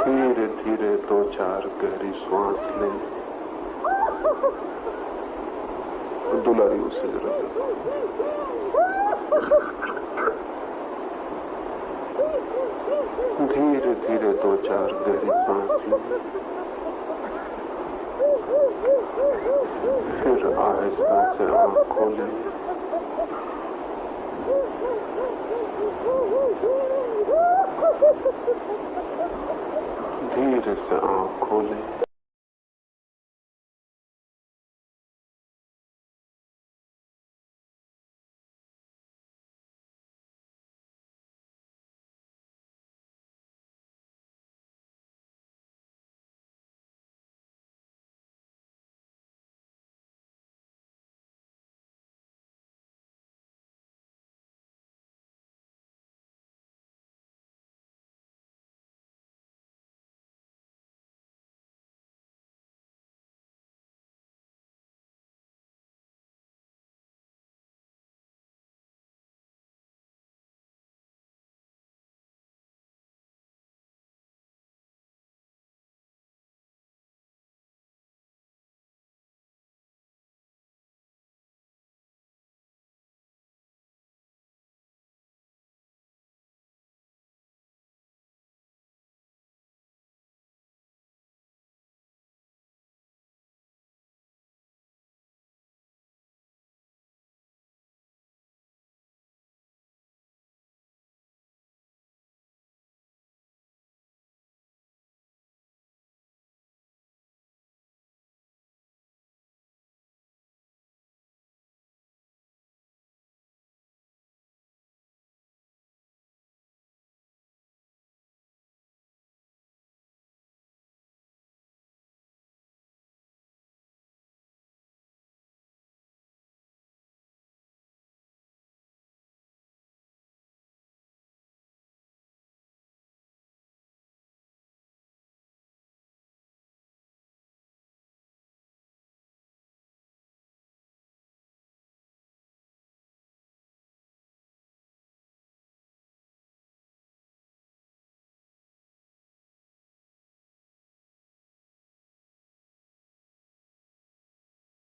धीरे धीरे 2-4 गहरी श्वास ले। दुलारी उसे धीरे धीरे 2-4 गहरी सांस ले, फिर आहिस्ता से आंख खोले। धीरे से आंख खोले।